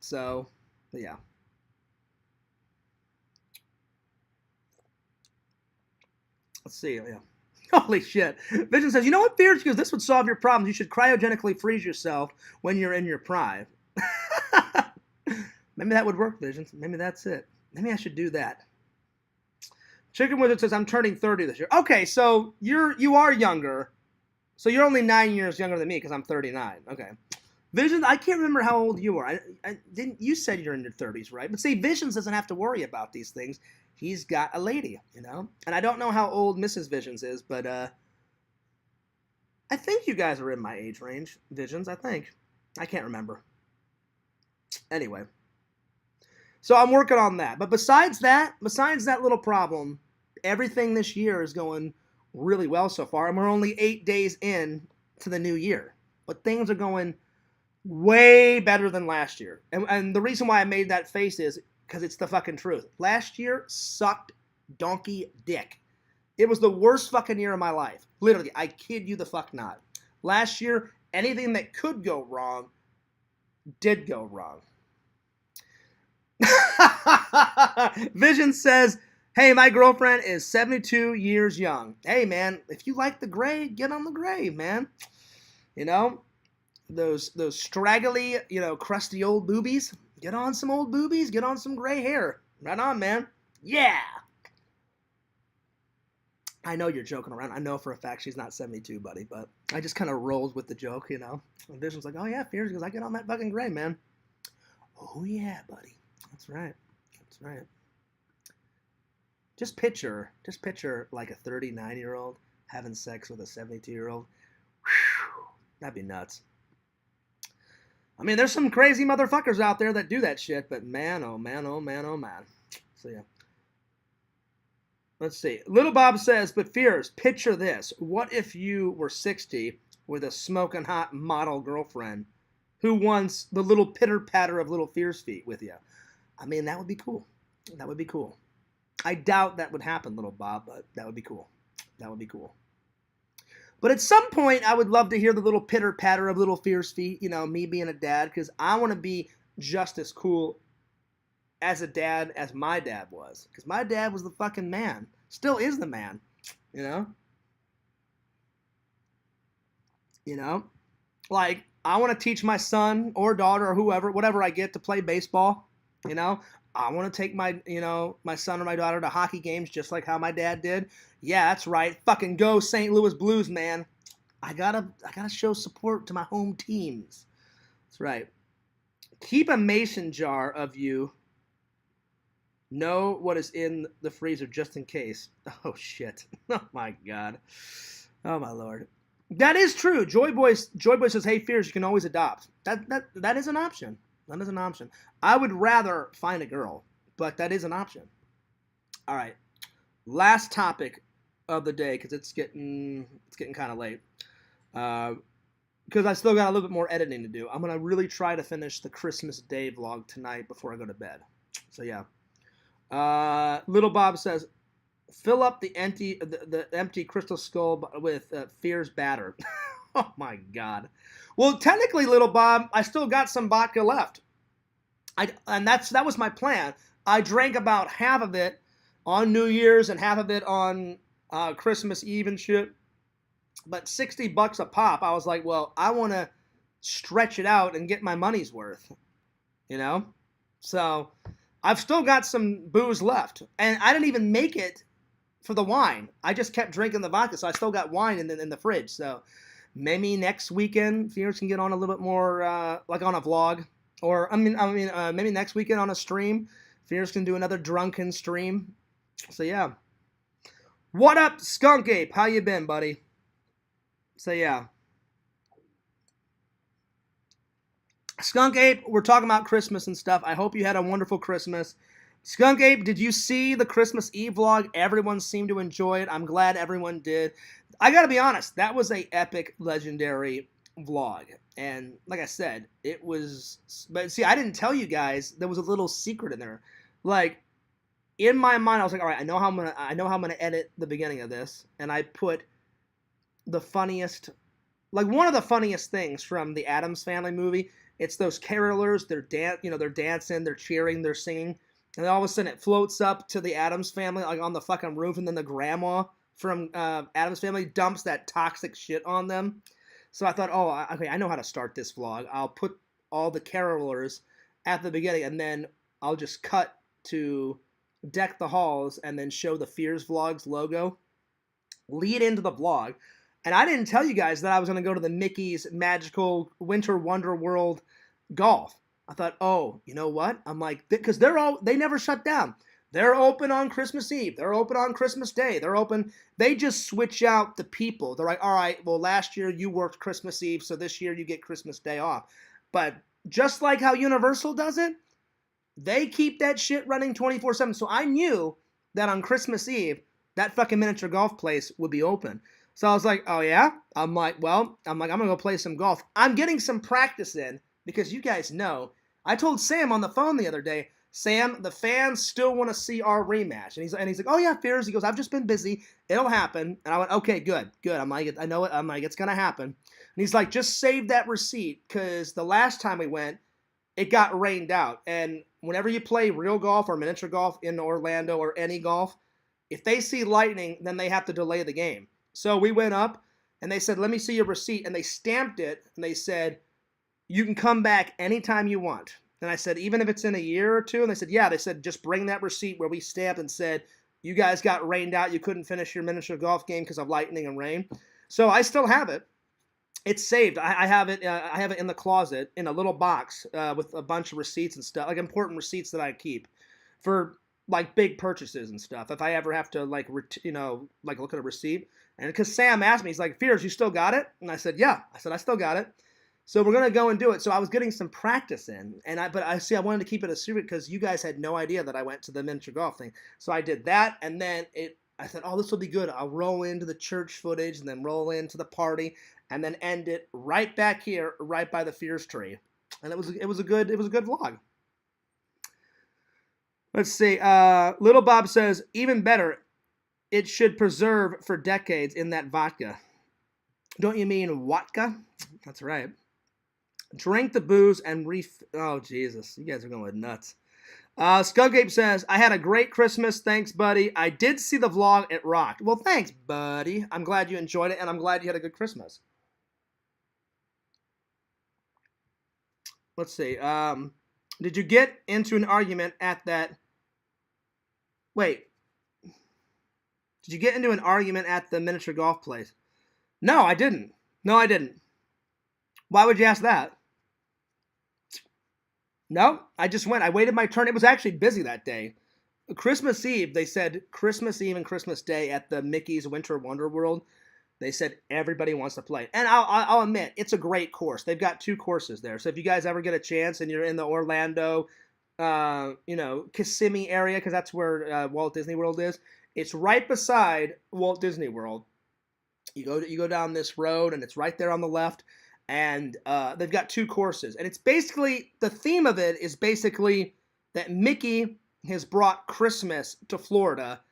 So, yeah. Let's see. Yeah. Holy shit. Vision says, you know what, Fears? Because this would solve your problems. You should cryogenically freeze yourself when you're in your prime. Maybe that would work, Vision. Maybe that's it. Maybe I should do that. Chicken Wizard says, I'm turning 30 this year. Okay, so you are younger. So you're only 9 years younger than me because I'm 39. Okay. Visions, I can't remember how old you are. I didn't. You said you're in your 30s, right? But see, Visions doesn't have to worry about these things. He's got a lady, you know? And I don't know how old Mrs. Visions is, but I think you guys are in my age range, Visions, I think. I can't remember. Anyway. So I'm working on that. But besides that little problem, everything this year is going really well so far. And we're only 8 days in to the new year. But things are going way better than last year. And the reason why I made that face is because it's the fucking truth. Last year sucked donkey dick. It was the worst fucking year of my life. Literally, I kid you the fuck not. Last year, anything that could go wrong did go wrong. Vision says, hey, my girlfriend is 72 years young. Hey, man, if you like the gray, get on the gray, man. You know, those straggly, you know, crusty old boobies. Get on some old boobies. Get on some gray hair. Right on, man. Yeah. I know you're joking around. I know for a fact she's not 72, buddy, but I just kind of rolled with the joke, you know. And Vision's like, oh, yeah, Fears, because I get on that fucking gray, man. Oh, yeah, buddy. That's right. That's right. Just picture like a 39-year-old having sex with a 72-year-old. That'd be nuts. I mean, there's some crazy motherfuckers out there that do that shit, but man, oh man, oh man, oh man. So yeah. Let's see. Little Bob says, but Fears, picture this. What if you were 60 with a smoking hot model girlfriend who wants the little pitter-patter of little Fears feet with you? I mean, that would be cool. That would be cool. I doubt that would happen, Little Bob, but that would be cool. That would be cool. But at some point, I would love to hear the little pitter-patter of little Fears feet, you know, me being a dad, because I want to be just as cool as a dad as my dad was. Because my dad was the fucking man. Still is the man, you know? You know? Like, I want to teach my son or daughter or whoever, whatever I get, to play baseball, you know? I want to take my, you know, my son or my daughter to hockey games just like how my dad did. Yeah, that's right. Fucking go St. Louis Blues, man. I gotta show support to my home teams. That's right. Keep a mason jar of you. Know what is in the freezer just in case. Oh, shit. Oh, my God. Oh, my Lord. That is true. Joy Boy says, hey, Fears, you can always adopt. That is an option. That is an option. I would rather find a girl, but that is an option. All right. Last topic of the day, because it's getting kind of late. Because I still got a little bit more editing to do. I'm going to really try to finish the Christmas Day vlog tonight before I go to bed. So, yeah. Little Bob says, fill up the empty crystal skull with Fears batter. Oh, my God. Well, technically, Little Bob, I still got some vodka left. And that was my plan. I drank about half of it on New Year's and half of it on Christmas Eve and shit. But $60 a pop, I was like, well, I want to stretch it out and get my money's worth, you know? So I've still got some booze left. And I didn't even make it for the wine. I just kept drinking the vodka, so I still got wine in the fridge. So maybe next weekend, Fears can get on a little bit more, like on a vlog. Or, maybe next weekend on a stream, Fears can do another drunken stream. So, yeah. What up, Skunk Ape? How you been, buddy? So, yeah. Skunk Ape, we're talking about Christmas and stuff. I hope you had a wonderful Christmas. Skunk Ape, did you see the Christmas Eve vlog? Everyone seemed to enjoy it. I'm glad everyone did. I gotta be honest, that was a epic, legendary vlog. And like I said, it was... But see, I didn't tell you guys, there was a little secret in there. Like, in my mind, I was like, all right, I know how I'm gonna edit the beginning of this. And I put the funniest... Like, one of the funniest things from the Addams Family movie, it's those carolers, they're dancing, they're cheering, they're singing. And then all of a sudden it floats up to the Addams Family, like on the fucking roof, and then the grandma from Addams Family dumps that toxic shit on them. So I thought, oh, okay, I know how to start this vlog. I'll put all the carolers at the beginning, and then I'll just cut to Deck the Halls, and then show the Fears Vlogs logo. Lead into the vlog. And I didn't tell you guys that I was going to go to the Mickey's Magical Winter Wonder World Golf. I thought, oh, you know what? I'm like, because they never shut down. They're open on Christmas Eve. They're open on Christmas Day. They're open. They just switch out the people. They're like, all right, well, last year you worked Christmas Eve, so this year you get Christmas Day off. But just like how Universal does it, they keep that shit running 24/7. So I knew that on Christmas Eve, that fucking miniature golf place would be open. So I was like, oh yeah? I'm like, I'm going to go play some golf. I'm getting some practice in because you guys know. I told Sam on the phone the other day, Sam, the fans still want to see our rematch. And he's like, oh yeah, Fears. He goes, I've just been busy. It'll happen. And I went, okay, good. I'm like, I know it. I'm like, it's going to happen. And he's like, just save that receipt because the last time we went, it got rained out. And whenever you play real golf or miniature golf in Orlando or any golf, if they see lightning, then they have to delay the game. So we went up and they said, let me see your receipt. And they stamped it and they said, you can come back anytime you want. And I said, even if it's in a year or two? And they said, yeah. They said, just bring that receipt where we stamped and said, you guys got rained out. You couldn't finish your miniature golf game because of lightning and rain. So I still have it. It's saved. I have it. I have it in the closet in a little box with a bunch of receipts and stuff, like important receipts that I keep for like big purchases and stuff. If I ever have to like look at a receipt, and because Sam asked me, he's like, "Fears, you still got it?" And I said, "Yeah." I said, "I still got it." So we're gonna go and do it. So I was getting some practice in, but I wanted to keep it a secret because you guys had no idea that I went to the miniature golf thing. So I did that, and then I said, oh, this will be good. I'll roll into the church footage and then roll into the party and then end it right back here, right by the Fears tree. And it was a good vlog. Let's see. Little Bob says, even better, it should preserve for decades in that vodka. Don't you mean VODKA? That's right. Drink the booze and oh, Jesus. You guys are going nuts. Skullgape says, I had a great Christmas. Thanks, buddy. I did see the vlog. It rocked. Well, thanks, buddy. I'm glad you enjoyed it, and I'm glad you had a good Christmas. Let's see. Did you get into an argument at that... Wait. Did you get into an argument at the miniature golf place? No, I didn't. Why would you ask that? No, I just went. I waited my turn. It was actually busy that day. Christmas Eve, they said Christmas Eve and Christmas Day at the Mickey's Winter Wonder World. They said everybody wants to play. And I'll admit, it's a great course. They've got 2 courses there. So if you guys ever get a chance and you're in the Orlando, Kissimmee area, because that's where Walt Disney World is, it's right beside Walt Disney World. You go down this road, and it's right there on the left. And they've got 2 courses. And it's basically, the theme of it is basically that Mickey has brought Christmas to Florida.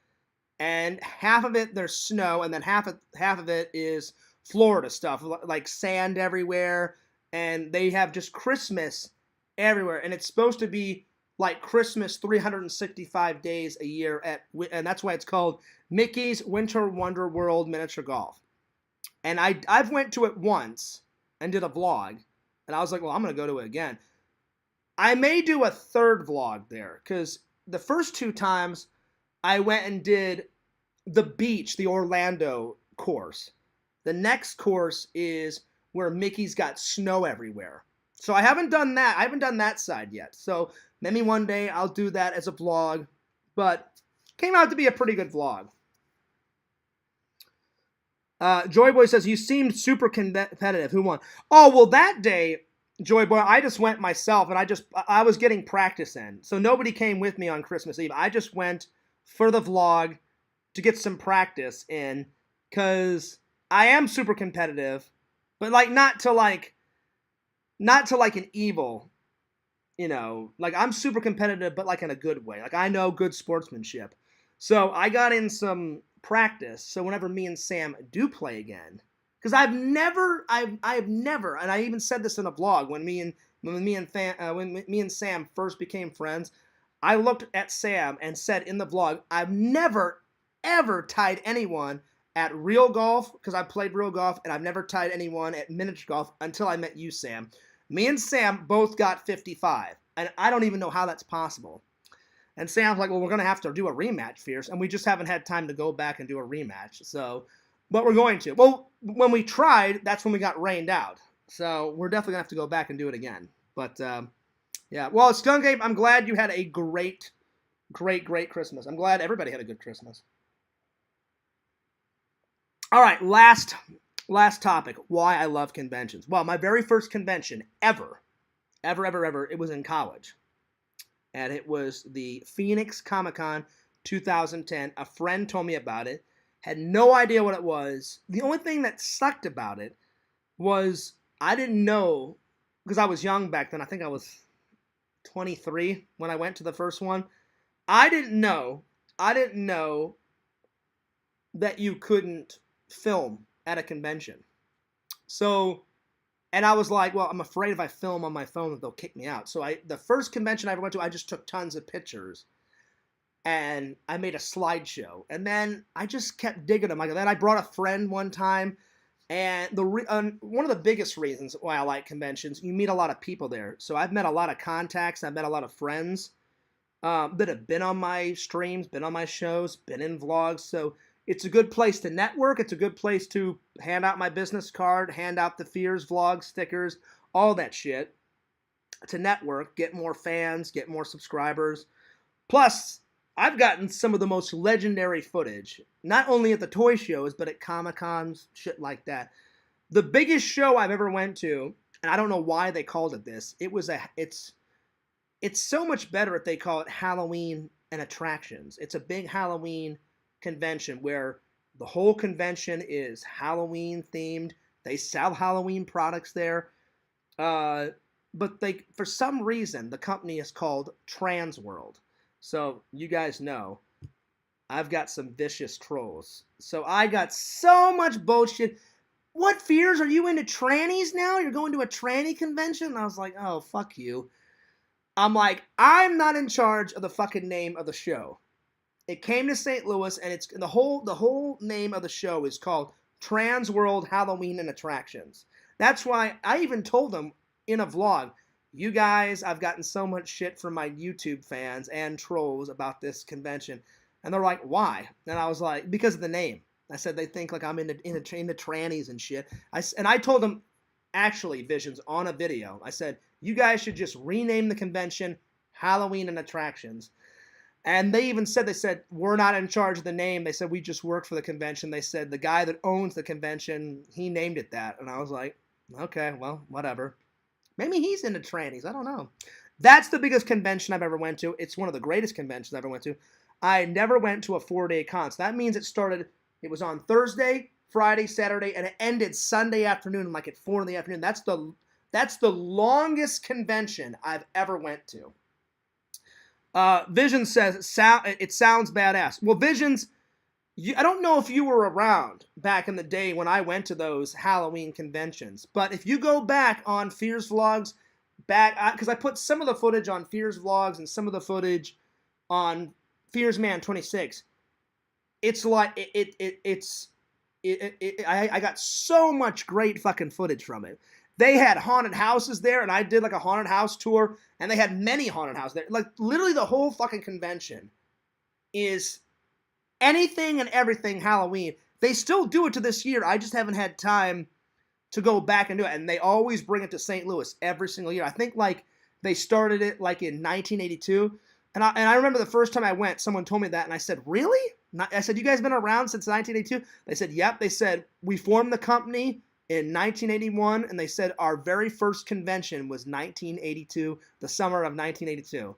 And half of it, there's snow. And then half of it is Florida stuff, like sand everywhere. And they have just Christmas everywhere. And it's supposed to be like Christmas 365 days a year. And that's why it's called Mickey's Winter Wonder World Miniature Golf. And I've went to it once and did a vlog, and I was like, well, I'm going to go to it again. I may do a third vlog there, because the first 2 times I went and did the beach, the Orlando course. The next course is where Mickey's got snow everywhere. So I haven't done that. I haven't done that side yet. So maybe one day I'll do that as a vlog, but came out to be a pretty good vlog. Joyboy says, you seemed super competitive. Who won? Oh, well, that day, Joyboy, I just went myself, and I was getting practice in. So nobody came with me on Christmas Eve. I just went for the vlog to get some practice in, because I am super competitive, but not to an evil, like I'm super competitive, but like in a good way. Like I know good sportsmanship. So I got in some practice, so whenever me and Sam do play again, because I've never, and I even said this in a vlog when me and Sam first became friends, I looked at Sam and said in the vlog, I've never ever tied anyone at real golf, because I played real golf, and I've never tied anyone at miniature golf until I met you, Sam. Me and Sam both got 55, and I don't even know how that's possible. And Sam's like, well, we're going to have to do a rematch, Fierce. And we just haven't had time to go back and do a rematch. So but we're going to. Well, when we tried, that's when we got rained out. So we're definitely going to have to go back and do it again. But, yeah. Well, Skunk Ape, I'm glad you had a great Christmas. I'm glad everybody had a good Christmas. All right, last topic, why I love conventions. Well, my very first convention ever, it was in college. And it was the Phoenix Comic-Con 2010. A friend told me about it. Had no idea what it was. The only thing that sucked about it was I didn't know, because I was young back then. I think I was 23 when I went to the first one. I didn't know that you couldn't film at a convention. So, and I was like, well, I'm afraid if I film on my phone that they'll kick me out. So the first convention I ever went to, I just took tons of pictures. And I made a slideshow. And then I just kept digging them. Then I brought a friend one time. And one of the biggest reasons why I like conventions, you meet a lot of people there. So I've met a lot of contacts. I've met a lot of friends that have been on my streams, been on my shows, been in vlogs. So it's a good place to network. It's a good place to hand out my business card, hand out the Fears vlog stickers, all that shit. To network, get more fans, get more subscribers. Plus, I've gotten some of the most legendary footage, not only at the toy shows, but at Comic-Cons, shit like that. The biggest show I've ever went to, and I don't know why they called it this, it's so much better if they call it Halloween and Attractions. It's a big Halloween convention where the whole convention is Halloween themed. They sell Halloween products there. But for some reason, the company is called Trans World. So you guys know, I've got some vicious trolls. So I got so much bullshit. What, Fears? Are you into trannies now? You're going to a tranny convention? And I was like, oh, fuck you. I'm like, I'm not in charge of the fucking name of the show. It came to St. Louis, and it's the whole name of the show is called Trans World Halloween and Attractions. That's why I even told them in a vlog, you guys, I've gotten so much shit from my YouTube fans and trolls about this convention. And they're like, why? And I was like, because of the name. I said they think like I'm into trannies and shit. I told them, actually, Visions, on a video, I said, you guys should just rename the convention Halloween and Attractions. And they even said, we're not in charge of the name. They said, we just work for the convention. They said, the guy that owns the convention, he named it that. And I was like, okay, well, whatever. Maybe he's into trannies. I don't know. That's the biggest convention I've ever went to. It's one of the greatest conventions I've ever went to. I never went to a 4-day con. So that means it was on Thursday, Friday, Saturday, and it ended Sunday afternoon, like at 4 in the afternoon. That's the longest convention I've ever went to. Visions says, it sounds badass. Well, Visions, I don't know if you were around back in the day when I went to those Halloween conventions, but if you go back on Fears vlogs, because I put some of the footage on Fears vlogs and some of the footage on Fears Man 26, it's like, I got so much great fucking footage from it. They had haunted houses there, and I did like a haunted house tour, and they had many haunted houses there. Like, literally the whole fucking convention is anything and everything Halloween. They still do it to this year. I just haven't had time to go back and do it. And they always bring it to St. Louis every single year. I think, like, they started it, like, in 1982. And I remember the first time I went, someone told me that, and I said, really? I said, you guys been around since 1982? They said, yep. They said, we formed the company in 1981, and they said our very first convention was 1982, the summer of 1982.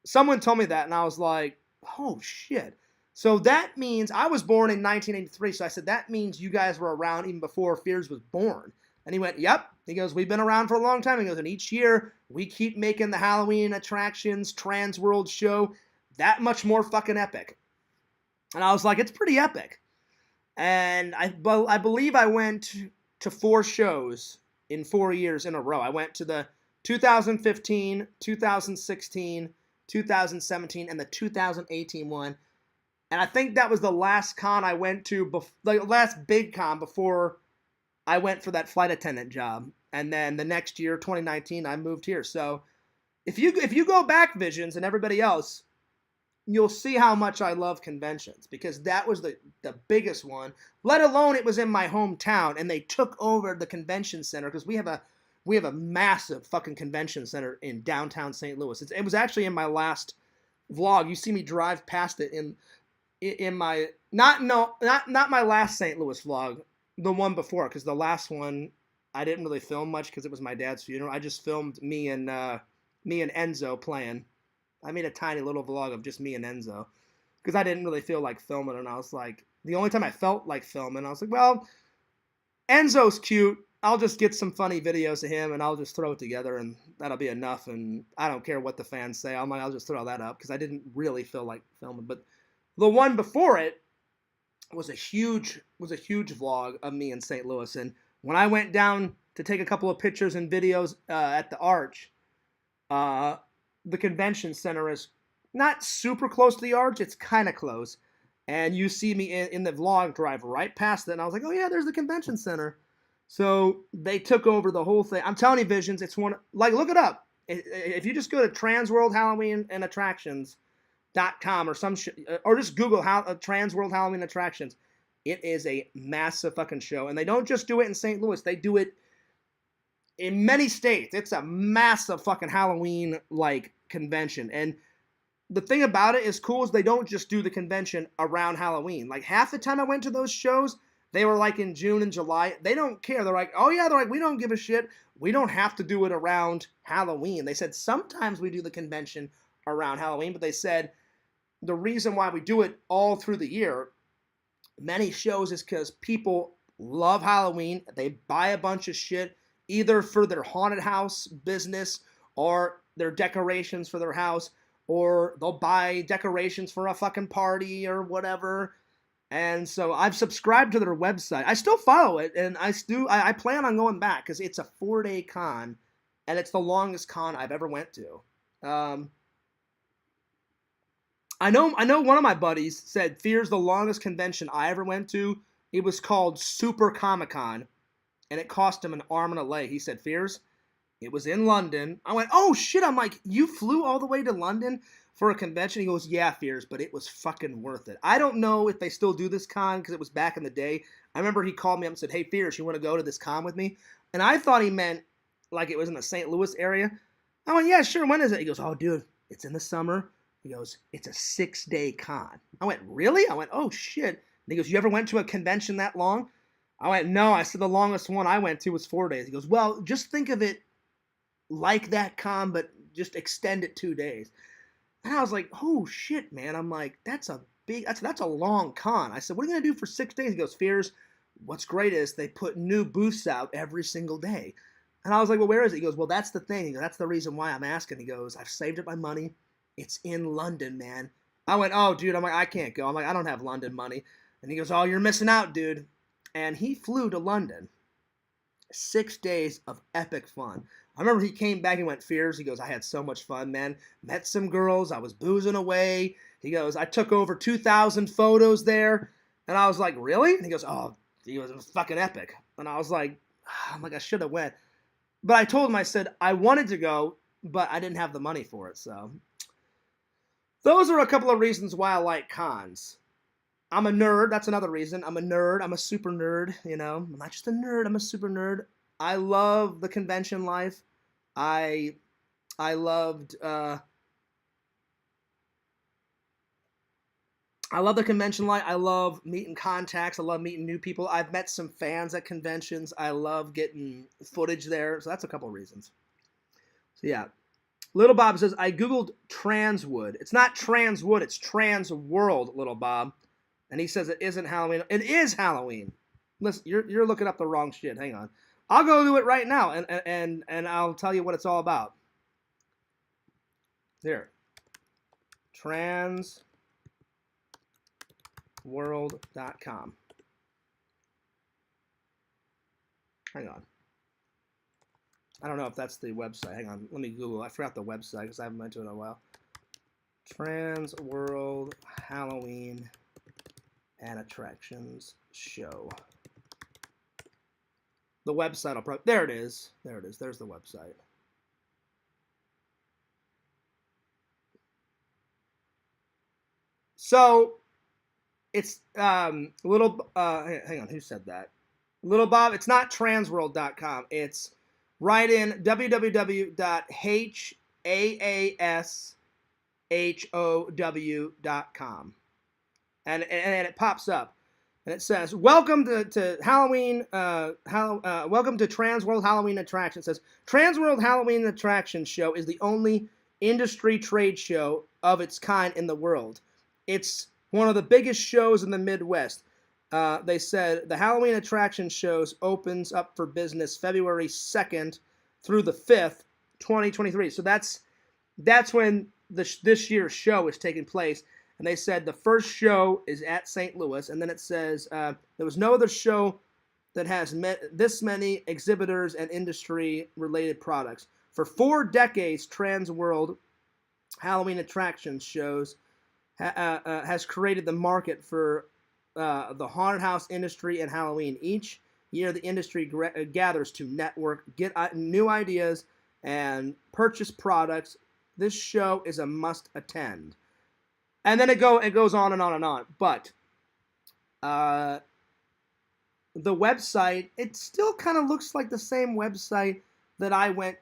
Someone told me that, and I was like, oh, shit. So that means I was born in 1983, so I said, that means you guys were around even before Fears was born. And he went, yep. He goes, we've been around for a long time. He goes, and each year we keep making the Halloween Attractions Trans World show that much more fucking epic. And I was like, it's pretty epic. And I believe I went to 4 shows in 4 years in a row. I went to the 2015, 2016, 2017, and the 2018 one. And I think that was the last con I went to, the last big con before I went for that flight attendant job. And then the next year, 2019, I moved here. So if you go back, Visions, and everybody else, you'll see how much I love conventions, because that was the biggest one, let alone it was in my hometown and they took over the convention center, because we have a massive fucking convention center in downtown St. Louis. It was actually in my last vlog. You see me drive past it in my not my last St. Louis vlog, the one before, because the last one I didn't really film much because it was my dad's funeral. I just filmed me and Enzo playing. I made a tiny little vlog of just me and Enzo because I didn't really feel like filming, and I was like, the only time I felt like filming, I was like, well, Enzo's cute. I'll just get some funny videos of him and I'll just throw it together and that'll be enough. And I don't care what the fans say. I'm like, I'll just throw that up because I didn't really feel like filming. But the one before it was a huge vlog of me in St. Louis. And when I went down to take a couple of pictures and videos at the Arch, the convention center is not super close to the Arch. It's kind of close. And you see me in the vlog drive right past it. And I was like, oh yeah, there's the convention center. So they took over the whole thing. I'm telling you, Visions, it's one, like, look it up. If you just go to Trans World Halloween and Attractions.com or some shit, or just Google Trans World Halloween Attractions, it is a massive fucking show. And they don't just do it in St. Louis. They do it in many states. It's a massive fucking Halloween, like, convention. And the thing about it is cool is they don't just do the convention around Halloween. Like, half the time I went to those shows, they were like in June and July. They don't care. They're like, oh yeah, we don't give a shit. We don't have to do it around Halloween. They said sometimes we do the convention around Halloween, but they said the reason why we do it all through the year, many shows, is because people love Halloween. They buy a bunch of shit either for their haunted house business or their decorations for their house, or they'll buy decorations for a fucking party or whatever. And so I've subscribed to their website. I still follow it, and I plan on going back because it's a 4-day con, and it's the longest con I've ever went to. I know one of my buddies said Fear's the longest convention I ever went to. It was called Super Comic Con, and it cost him an arm and a leg. He said, Fears, it was in London. I went, oh shit. I'm like, you flew all the way to London for a convention? He goes, yeah, Fears, but it was fucking worth it. I don't know if they still do this con because it was back in the day. I remember he called me up and said, hey, Fears, you want to go to this con with me? And I thought he meant like it was in the St. Louis area. I went, yeah, sure. When is it? He goes, oh, dude, it's in the summer. He goes, it's a 6-day con. I went, really? I went, oh, shit. And he goes, you ever went to a convention that long? I went, no. I said the longest one I went to was 4 days. He goes, well, just think of it like that con, but just extend it 2 days. And I was like, oh shit, man. I'm like, that's a long con. I said, what are you going to do for 6 days? He goes, Fears, what's great is they put new booths out every single day. And I was like, well, where is it? He goes, well, that's the thing. He goes, that's the reason why I'm asking. He goes, I've saved up my money. It's in London, man. I went, oh, dude. I'm like, I can't go. I'm like, I don't have London money. And he goes, oh, you're missing out, dude. And he flew to London. 6 days of epic fun. I remember he came back and went, Fears, he goes, I had so much fun, man. Met some girls. I was boozing away. He goes, I took over 2,000 photos there. And I was like, really? And he goes, oh, it was fucking epic. And I was like, I should have went. But I told him, I said, I wanted to go, but I didn't have the money for it. So those are a couple of reasons why I like cons. I'm a nerd. That's another reason. I'm a nerd. I'm a super nerd, you know. I'm not just a nerd. I'm a super nerd. I love the convention life. I loved I love the convention life. I love meeting contacts. I love meeting new people. I've met some fans at conventions. I love getting footage there. So that's a couple of reasons. So yeah. Little Bob says, I Googled Transwood. It's not Transwood. It's Trans World, Little Bob. And he says it isn't Halloween. It is Halloween. Listen, you're looking up the wrong shit. Hang on. I'll go do it right now, and I'll tell you what it's all about. Here. Transworld.com. Hang on. I don't know if that's the website. Hang on. Let me Google. I forgot the website because I haven't been to it in a while. Transworld Halloween and Attractions Show. The website will probably... There it is. There it is. There's the website. So it's little. Hang on, who said that? Little Bob. It's not transworld.com. It's write in www.haashow.com, and it pops up. And it says, "Welcome to Halloween. Welcome to Transworld Halloween Attraction." It says, "Transworld Halloween Attraction Show is the only industry trade show of its kind in the world. It's one of the biggest shows in the Midwest." They said the Halloween Attraction Shows opens up for business February 2nd through the 5th, 2023. So that's when this year's show is taking place. And they said the first show is at St. Louis. And then it says there was no other show that has met this many exhibitors and industry-related products. For 4 decades, Transworld Halloween Attraction Shows has created the market for the haunted house industry and Halloween. Each year, the industry gathers to network, get new ideas, and purchase products. This show is a must-attend. And then it goes on and on and on. But the website, it still kind of looks like the same website that I went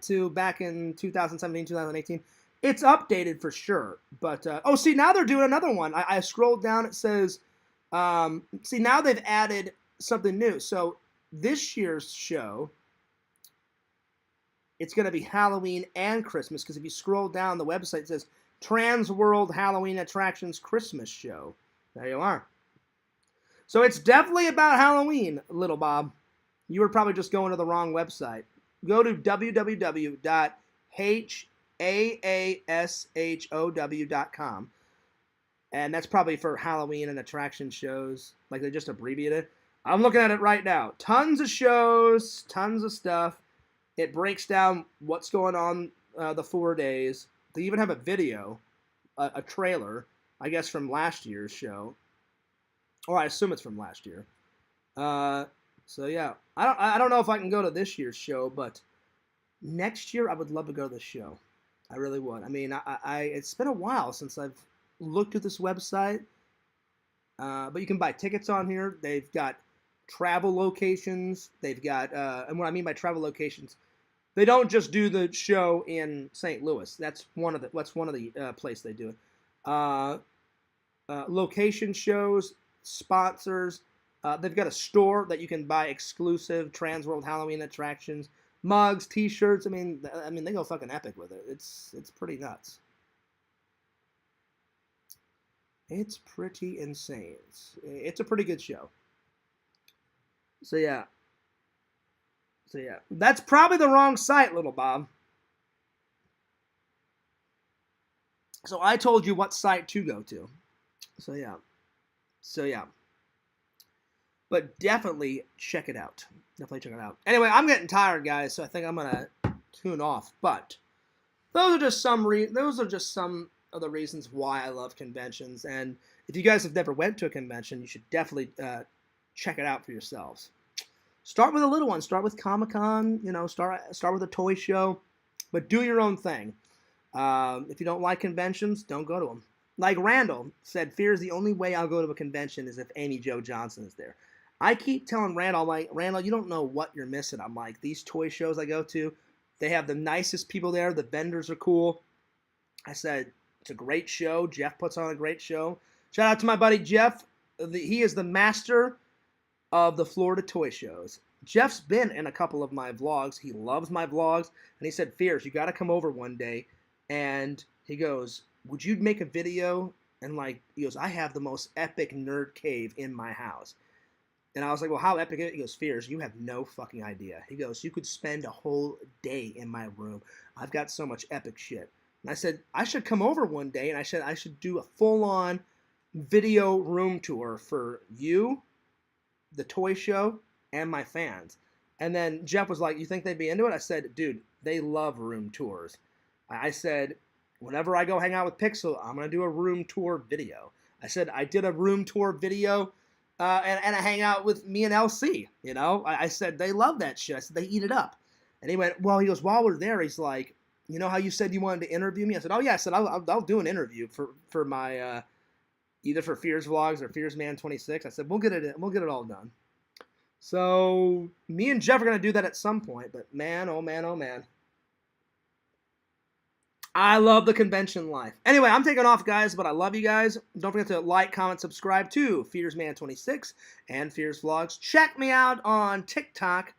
to back in 2017, 2018. It's updated for sure. But see, now they're doing another one. I scrolled down. It says, see, now they've added something new. So this year's show, it's going to be Halloween and Christmas, because if you scroll down the website, it says Transworld Halloween Attractions Christmas Show. There you are. So it's definitely about Halloween, little Bob. You were probably just going to the wrong website. Go to www.haashow.com. And that's probably for Halloween and attraction shows. Like, they just abbreviate it. I'm looking at it right now. Tons of shows, tons of stuff. It breaks down what's going on the 4 days. They even have a video, a trailer, I guess from last year's show, or I assume it's from last year. So yeah, I don't know if I can go to this year's show, but next year I would love to go to this show. I really would. I mean, it's been a while since I've looked at this website, but you can buy tickets on here. They've got travel locations. They've got, and what I mean by travel locations, they don't just do the show in St. Louis. That's one of the place they do it. Location shows, sponsors. They've got a store that you can buy exclusive Transworld Halloween attractions, mugs, T-shirts. I mean, they go fucking epic with it. It's pretty nuts. It's pretty insane. It's a pretty good show. So yeah. That's probably the wrong site, little Bob. So I told you what site to go to. So yeah. But definitely check it out. Anyway, I'm getting tired, guys, so I think I'm gonna tune off. But those are just some of the reasons why I love conventions. And if you guys have never went to a convention, you should definitely check it out for yourselves. Start with a little one. Start with Comic-Con. Start with a toy show, but do your own thing. If you don't like conventions, don't go to them. Like Randall said, fear is the only way I'll go to a convention is if Amy Jo Johnson is there. I keep telling Randall, I'm like, Randall, you don't know what you're missing. I'm like, these toy shows I go to, they have the nicest people there. The vendors are cool. I said, it's a great show. Jeff puts on a great show. Shout out to my buddy Jeff. He is the master of the Florida toy shows. Jeff's been in a couple of my vlogs. He loves my vlogs. And he said, Fierce, you got to come over one day. And he goes, would you make a video? And he goes, I have the most epic nerd cave in my house. And I was like, well, how epic is it? He goes, Fierce, you have no fucking idea. He goes, you could spend a whole day in my room. I've got so much epic shit. And I said, I should come over one day. And I said, I should do a full-on video room tour for you, the toy show, and my fans. And then Jeff was like, you think they'd be into it? I said, dude, they love room tours. I said, whenever I go hang out with Pixel, I'm going to do a room tour video. I said, I did a room tour video and I hang out with me and LC. I said, they love that shit. I said, they eat it up. And he went, well, he goes, while we're there, he's like, you know how you said you wanted to interview me? I said, oh yeah. I said, I'll do an interview for my either for Fears Vlogs or Fears Man 26. I said we'll get it all done. So me and Jeff are gonna do that at some point. But man, oh man, oh man. I love the convention life. Anyway, I'm taking off, guys, but I love you guys. Don't forget to like, comment, subscribe to FearsMan26 and Fears Vlogs. Check me out on TikTok.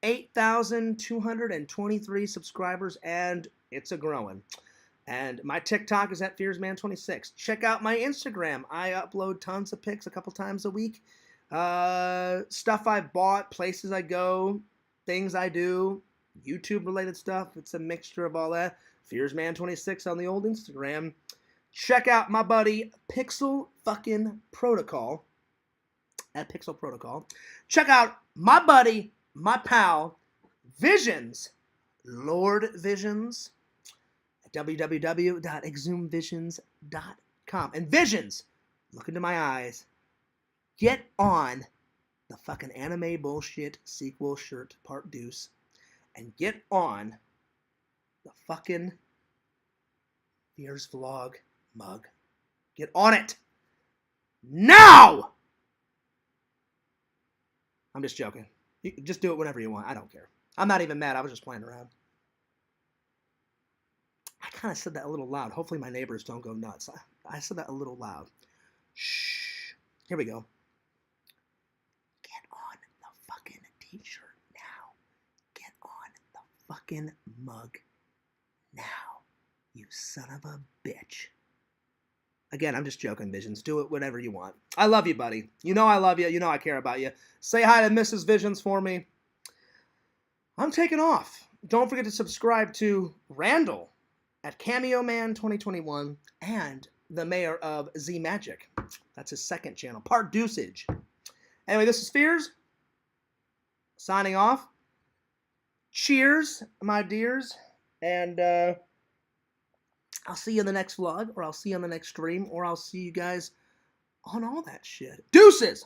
8,223 subscribers, and it's a-growing. And my TikTok is at FearsMan26. Check out my Instagram. I upload tons of pics a couple times a week. Stuff I bought, places I go, things I do, YouTube-related stuff. It's a mixture of all that. FearsMan26 on the old Instagram. Check out my buddy Pixel fucking Protocol at Pixel Protocol. Check out my buddy, my pal, Visions, Lord Visions, at www.exhumvisions.com. And Visions, look into my eyes. Get on the fucking anime bullshit sequel shirt part deuce. And get on the fucking Fears Vlog mug. Get on it. Now! I'm just joking. You can just do it whenever you want. I don't care. I'm not even mad. I was just playing around. I kind of said that a little loud. Hopefully my neighbors don't go nuts. I said that a little loud. Shh. Here we go. Get on the fucking t-shirt now. Get on the fucking mug now. You son of a bitch. Again, I'm just joking, Visions. Do it whenever you want. I love you, buddy. You know I love you. You know I care about you. Say hi to Mrs. Visions for me. I'm taking off. Don't forget to subscribe to Randall at Cameo Man 2021 and the mayor of Z Magic. That's his second channel. Part Deuceage. Anyway, this is Fears. Signing off. Cheers, my dears. And I'll see you in the next vlog, or I'll see you on the next stream, or I'll see you guys on all that shit. Deuces!